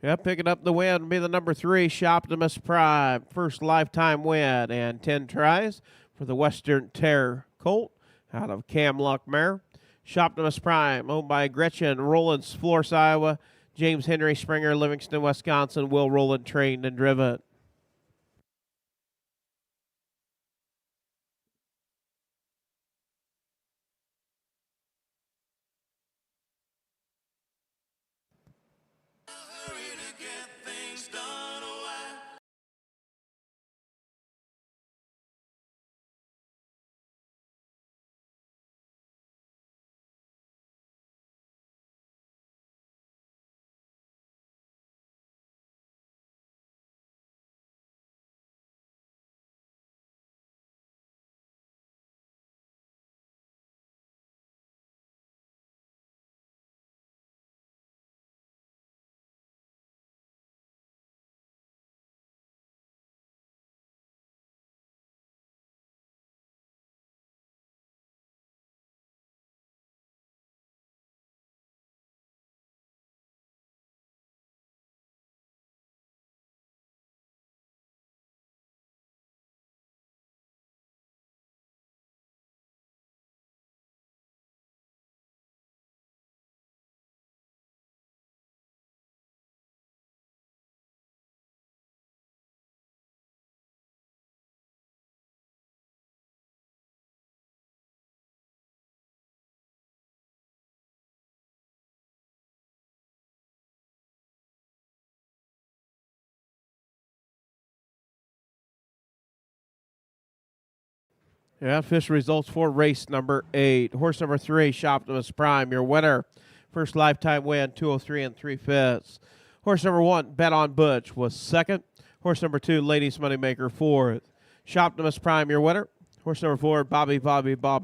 Yeah, picking up the win will be the number 3, Shoptimus Prime. First lifetime win and 10 tries for the Western Terror Colt out of Camluck Mare. Shoptimus Prime, owned by Gretchen Rollins, Florence, Iowa. James Henry Springer, Livingston, Wisconsin. Will Rowland, trained and driven. Yeah, official results for race number 8. Horse number 3, Shoptimus Prime, your winner. First lifetime win, 203 and 3/5. Horse number 1, Bet on Butch, was second. Horse number 2, Ladies Moneymaker, fourth. Shoptimus Prime, your winner. Horse number 4, Bobby,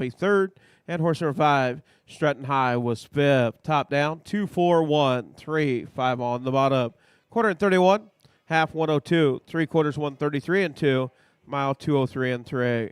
third. And horse number 5, Stretton High, was fifth. Top down, 2, 4, 1, 3, 5 on the bottom. Quarter and 31, half 102, 3/4 133 and 2, mile 203 and 3.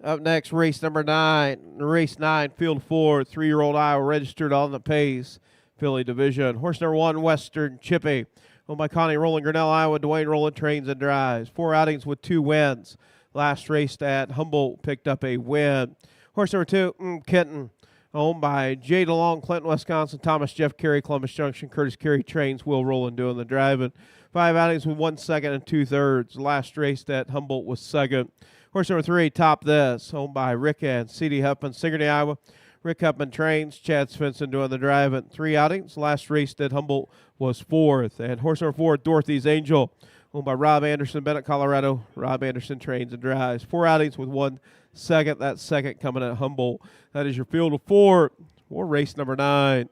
Up next, race number 9. Race 9, field 4, 3-year-old Iowa registered on the pace. Filly division. Horse number 1, Western Chippy. Owned by Connie Rowland, Grinnell, Iowa. Dwayne Rowland trains and drives. 4 outings with 2 wins. Last race at Humboldt picked up a win. Horse number 2, Kitten. Owned by Jay DeLong, Clinton, Wisconsin. Thomas Jeff Carey, Columbus Junction. Curtis Carey trains. Will Rowland doing the driving. 5 outings with 1 second and 2/3. Last race at Humboldt was second. Horse number 3, Top This, owned by Rick and C.D. Huffman, Sigourney, Iowa. Rick Huffman trains, Chad Svensson doing the drive at 3 outings. Last race at Humboldt was 4th. And horse number 4, Dorothy's Angel, owned by Rob Anderson, Bennett, Colorado. Rob Anderson trains and drives. 4 outings with 1 second. That second coming at Humboldt. That is your field of 4 for race number 9.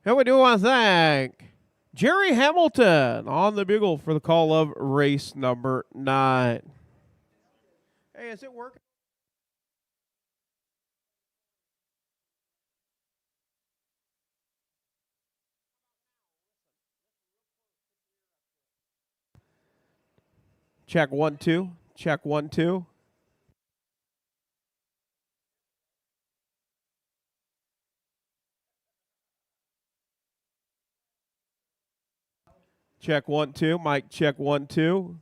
And we do want to thank Jerry Hamilton on the bugle for the call of race number 9. Hey, is it working? Check 1 2. Check 1 2. Check 1 2. Mike, check 1 2.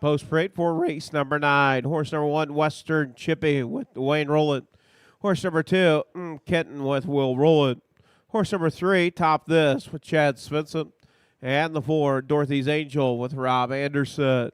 Post parade for race number 9. Horse number 1, Western Chippy with Dwayne Rowland. Horse number 2, Kenton with Will Rowland. Horse number 3, Top This with Chad Svensson. And the 4, Dorothy's Angel with Rob Anderson.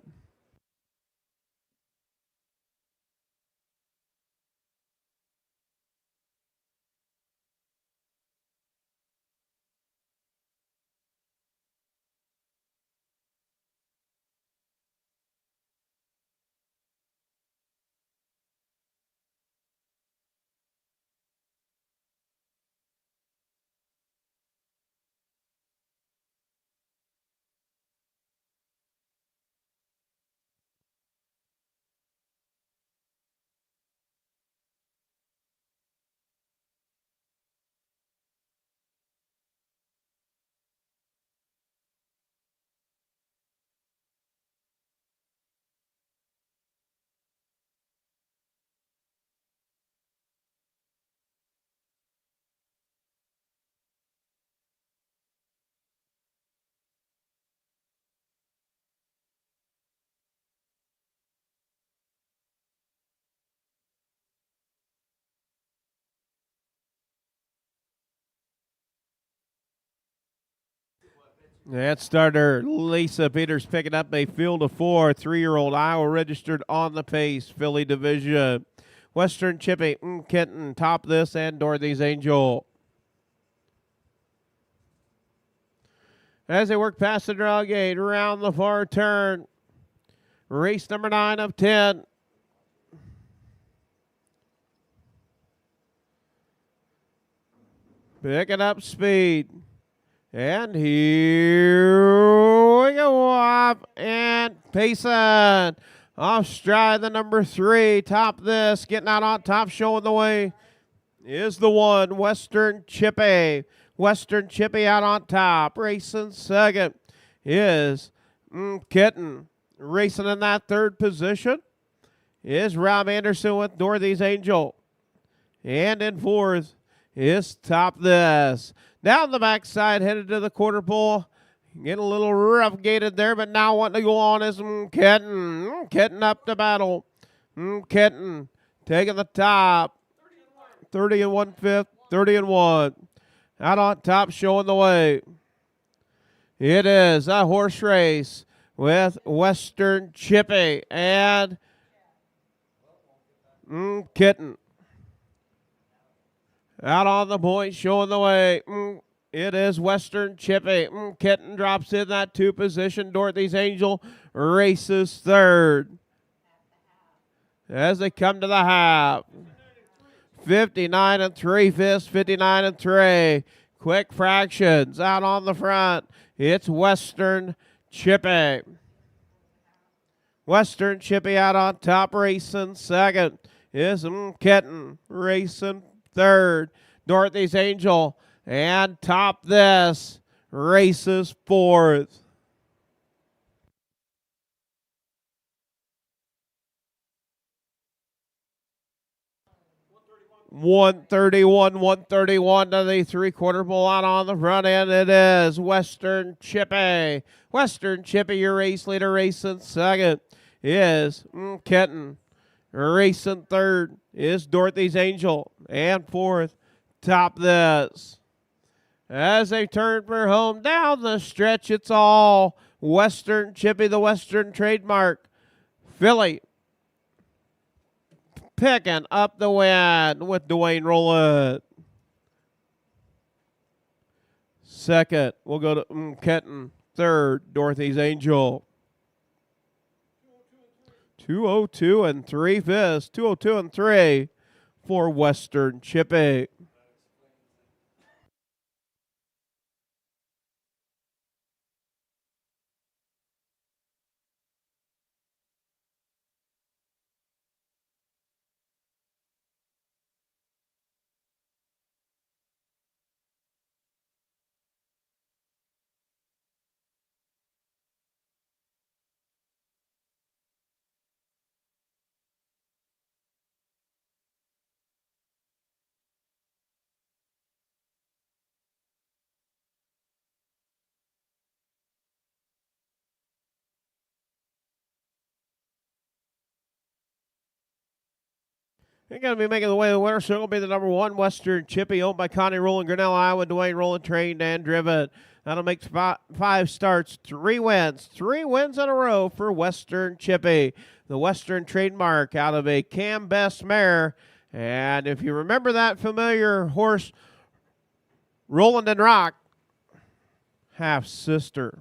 That starter, Lisa Peters, picking up a field of 4, 3-year-old Iowa registered on the pace, Philly division. Western Chippy, Kenton, Top This, and Dorothy's Angel. As they work past the draw gate, around the far turn, race number 9 of 10. Picking up speed. And here we go up and pacing. Off stride, the number 3, Top This, getting out on top, showing the way, is the 1, Western Chippy. Western Chippy out on top. Racing second is Kitten. Racing in that 3rd position is Rob Anderson with Dorothy's Angel. And in 4th is Top This. Down the backside, headed to the quarter pole. Getting a little rough gated there, but now wanting to go on is Kenton. Kenton up to battle. Kenton taking the top. 30 and 1/5, 30 and 1. Out on top, showing the way. It is a horse race with Western Chippy and Kitten. Out on the point, showing the way. It is Western Chippy. Kitten drops in that 2 position. Dorothy's Angel races third. As they come to the half. 59 3/5, 59 3. Quick fractions out on the front. It's Western Chippy. Western Chippy out on top, racing second. Is Kitten racing third. Dorothy's Angel and Top This races fourth. 131 to the 3/4 pole out on the front end. It is Western Chippy. Western Chippy, your race leader, racing second is Kitten. Racing third is Dorothy's Angel. And fourth, Top This. As they turn for home down the stretch, it's all Western Chippy, the Western trademark. Filly picking up the win with Dwayne Rowland. Second, we'll go to Kitten. Third, Dorothy's Angel. 202 3/5. 202 3 for Western Chippy. They're going to be making the way to the winner, so it'll be the number 1 Western Chippy, owned by Connie Rowland, Grinnell, Iowa. Dwayne Rowland, trained and driven. That'll make 5 starts, 3 wins. 3 wins in a row for Western Chippy. The Western trademark out of a Cam Best mare. And if you remember that familiar horse, Roland and Rock, half sister.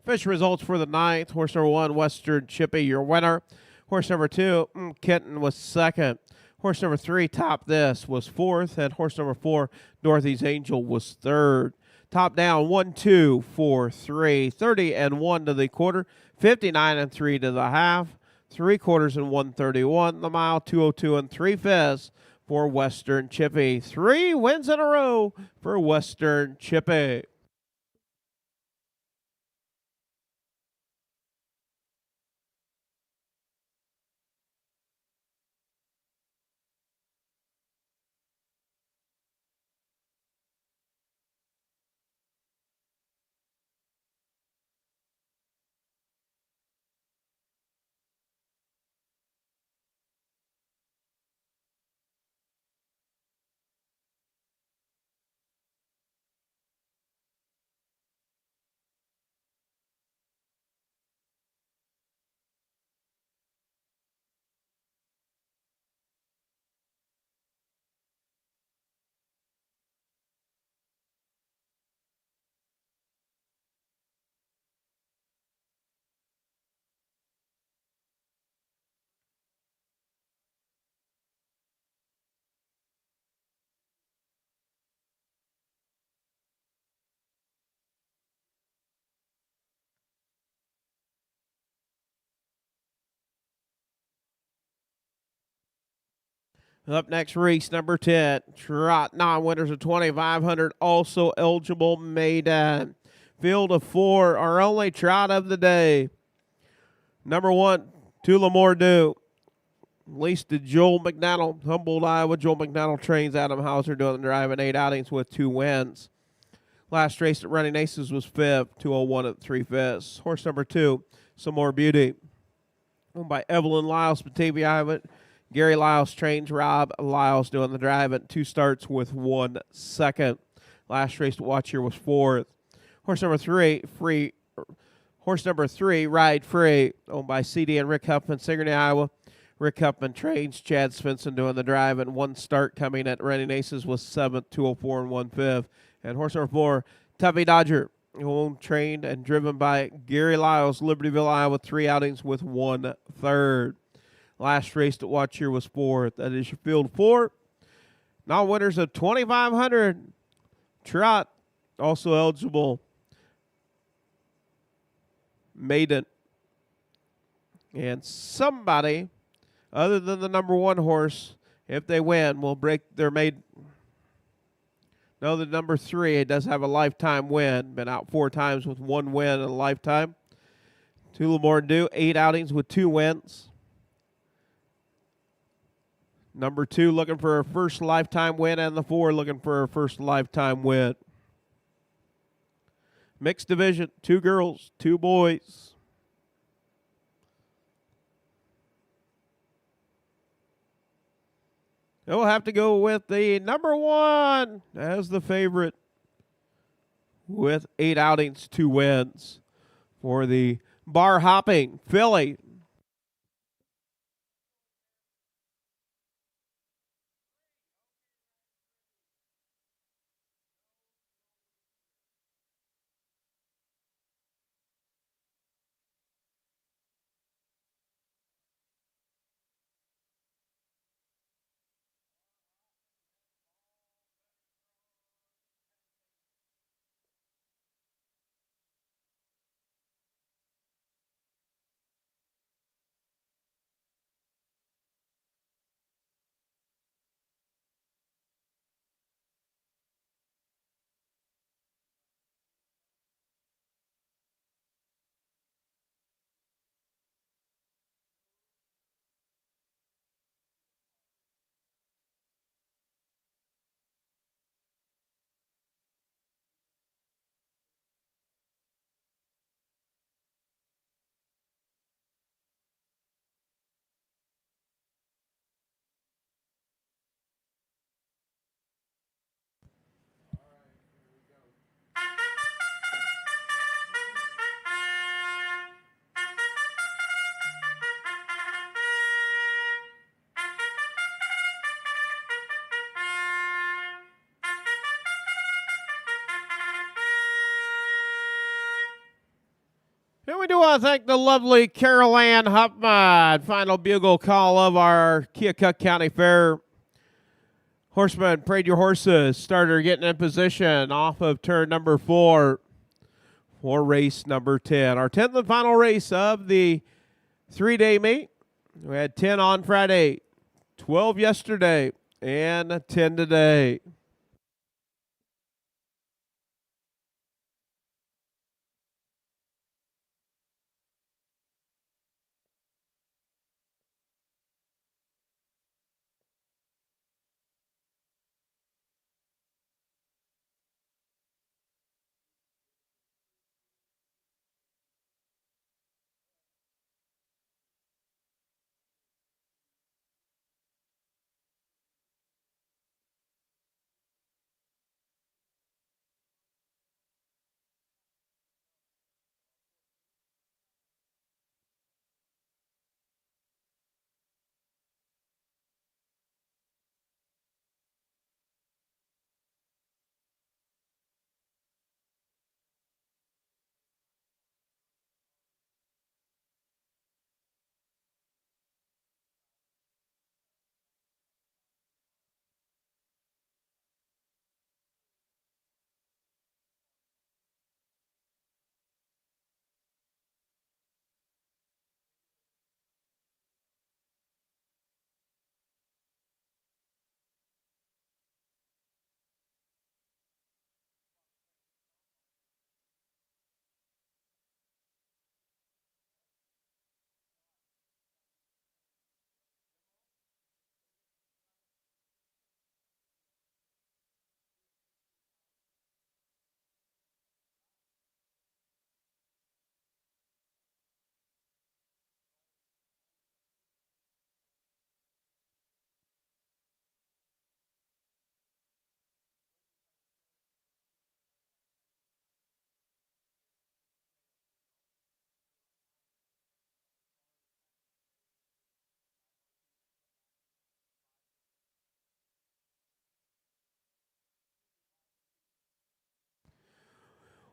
Fish results for the 9th. Horse number 1, Western Chippy, your winner. Horse number 2, Kitten, was second. Horse number 3, Top This, was fourth. And horse number 4, Dorothy's Angel, was third. Top down, 1, 2, 4, 3. 30 and 1 to the quarter. 59 and 3 to the half. 3/4 and 131 the mile, 2:02 and 3/5 for Western Chippy. 3 wins in a row for Western Chippy. Up next, race number 10, Trot, non-winners of 2,500, also eligible maiden. Field of 4, our only trot of the day. Number 1, Tulamore leased to Joel McDonald, Humboldt, Iowa. Joel McDonald trains Adam Hauser doing the drive in 8 outings with 2 wins. Last race at Running Aces was 5th, 2:01 at 3/5. Horse number 2, Some More Beauty, owned by Evelyn Lyles, Batavia, Iowa. Gary Lyles trains Rob Lyles doing the drive at 2 starts with 1 second. Last race to watch here was 4th. Horse number 3, Ride Free, owned by CD and Rick Huffman, Sigourney, Iowa. Rick Huffman trains Chad Svensson doing the drive, and 1 start coming at Running Aces was 7th, 2:04 and 1/5. And horse number 4, Tuffy Dodger, owned, trained, and driven by Gary Lyles, Libertyville, Iowa. 3 outings with 1/3. Last race to watch here was 4th. That is your field 4. Now winners of 2,500. Trot, also eligible maiden. And somebody other than the number 1 horse, if they win, will break their maiden. No, the number 3, it does have a lifetime win. Been out 4 times with 1 win in a lifetime. Tulamore 8 outings with 2 wins. Number 2 looking for her first lifetime win, and the 4 looking for her first lifetime win. Mixed division, 2 girls, 2 boys. We'll have to go with the number 1 as the favorite with 8 outings, 2 wins for the bar hopping filly. And we do want to thank the lovely Carol Ann Huffman. Final bugle call of our Keokuk County Fair. Horseman, Parade Your Horses. Starter getting in position off of turn number 4 for race number 10. Our 10th and final race of the 3-day meet. We had 10 on Friday, 12 yesterday, and 10 today.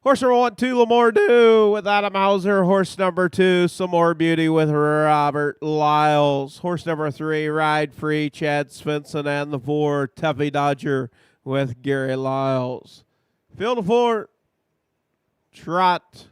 Horse number 1, 2, Lamordu with Adam Hauser. Horse number 2, Some More Beauty with Robert Lyles. Horse number 3, Ride Free, Chad Svensson. And the 4, Tuffy Dodger with Gary Lyles. Field of 4, Trot.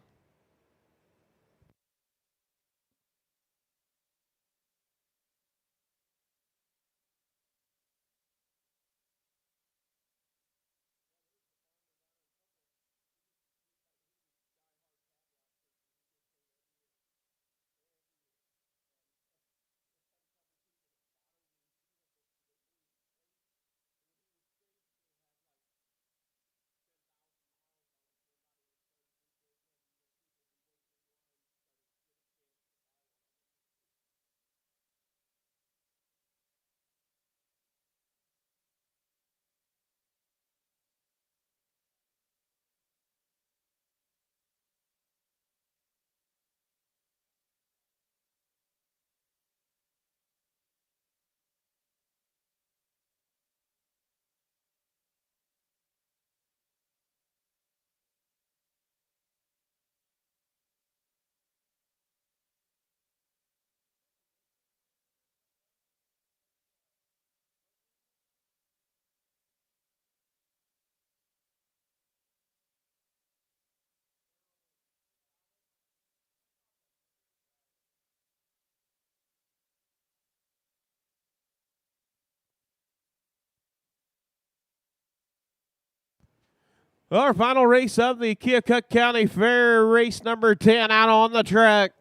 Well, our final race of the Keokuk County Fair, race number 10 out on the track.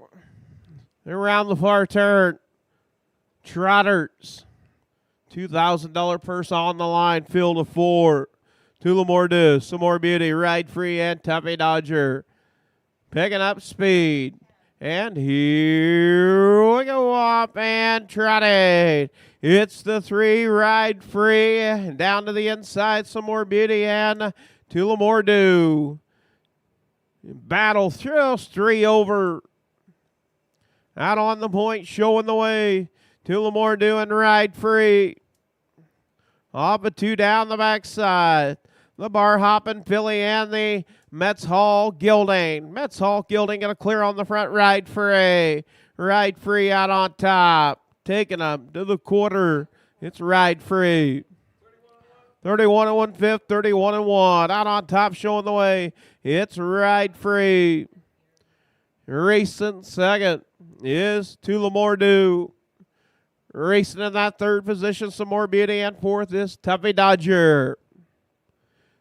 Around the far turn, Trotters. $2,000 purse on the line, field of 4. Tulamordu, Some More Beauty, Ride Free, and Tuffy Dodger. Picking up speed. And here we go up and trotting. It's the 3, Ride Free. Down to the inside, Some More Beauty, and Tulamordu. Battle throws 3 over. Out on the point, showing the way. Tulamordu and Ride Free. Off a 2 down the backside. The bar hopping filly and the Metz Hall Gilding. Metz Hall Gilding going to clear on the front. Ride Free. Ride Free out on top. Taking them to the quarter. It's Ride Free. 31 and 1/5, 31 and 1. Out on top, showing the way. It's Ride Free. Racing second is Tulamordu. Racing in that third position, Some More Beauty, and fourth is Tuffy Dodger.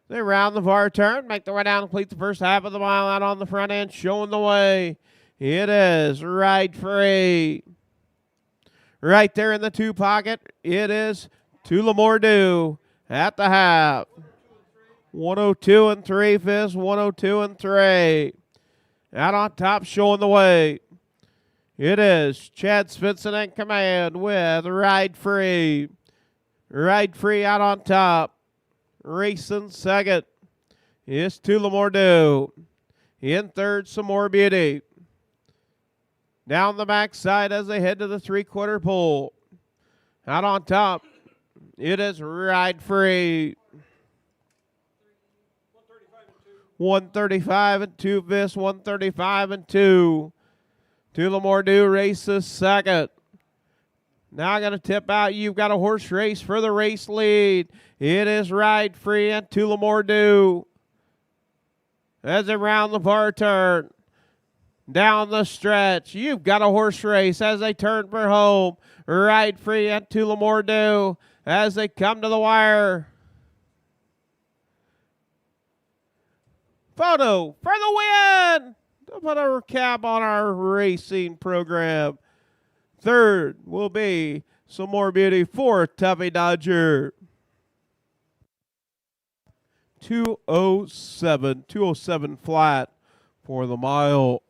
They round the far turn, make their way down, complete the first half of the mile out on the front end, showing the way. It is Ride Free. Right there in the two pocket, it is Tulamordu at the half. 102 and 3 fifths, 102 and 3. Out on top, showing the way. It is Chad Svensson in command with Ride Free. Ride Free out on top. Racing second is Tulamordu. In third, Some More Beauty. Down the backside as they head to the three-quarter pole. Out on top, it is Ride Free. 135 and 2 fifths, 135 and 2. Tulamordu races second. Now going to tip out. You've got a horse race for the race lead. It is Ride Free and Tulamordu. As they round the far turn. Down the stretch. You've got a horse race as they turn for home. Ride Free and Tulamordu as they come to the wire. Photo for the win. To put a cap on our racing program. Third will be Some More Beauty. Fourth, Tuffy Dodger. 207 flat for the mile.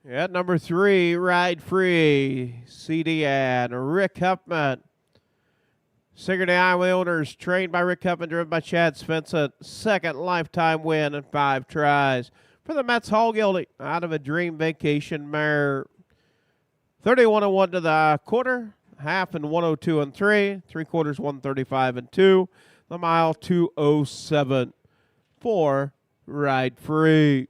At number 3, Ride Free, CD and Rick Huffman. Sigourney Highway owners, trained by Rick Huffman, driven by Chad Svensson. Second lifetime win in 5 tries for the Mets Hall Gelding out of a Dream Vacation Mare. 31 and 1 to the quarter, half and 102 and 3, 3/4 135 and 2. The mile 207 for Ride Free.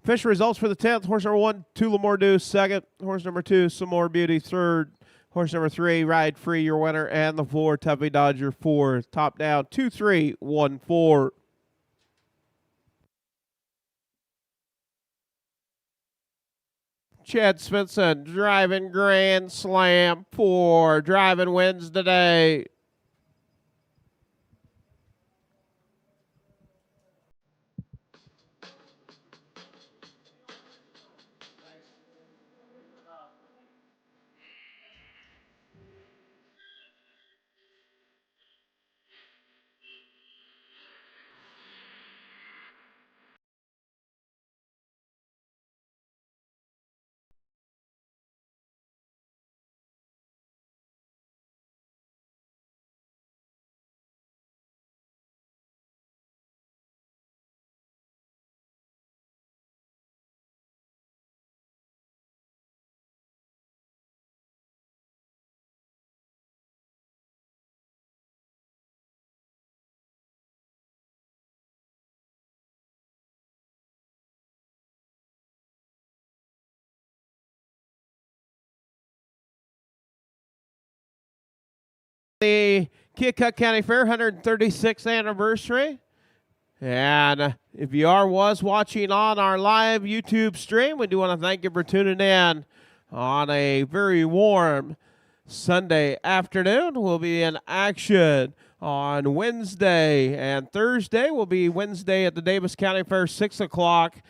Official results for the 10th. Horse number 1, Tulamordu, second. Horse number 2, Some More Beauty, third. Horse number 3, Ride Free, your winner. And the 4, Tuffy Dodger, fourth. Top down, 2-3-1-4. Chad Svensson, driving Grand Slam 4. Driving wins today. The Keokuk County Fair 136th anniversary. And if you was watching on our live YouTube stream, we do want to thank you for tuning in on a very warm Sunday afternoon. We'll be in action on Wednesday and Thursday. Will be Wednesday at the Davis County Fair, 6 o'clock.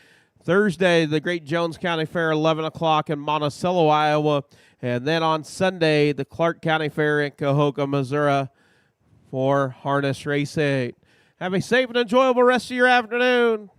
Thursday, the Great Jones County Fair, 11 o'clock in Monticello, Iowa. And then on Sunday, the Clark County Fair in Keokuk, Missouri for harness racing. Have a safe and enjoyable rest of your afternoon.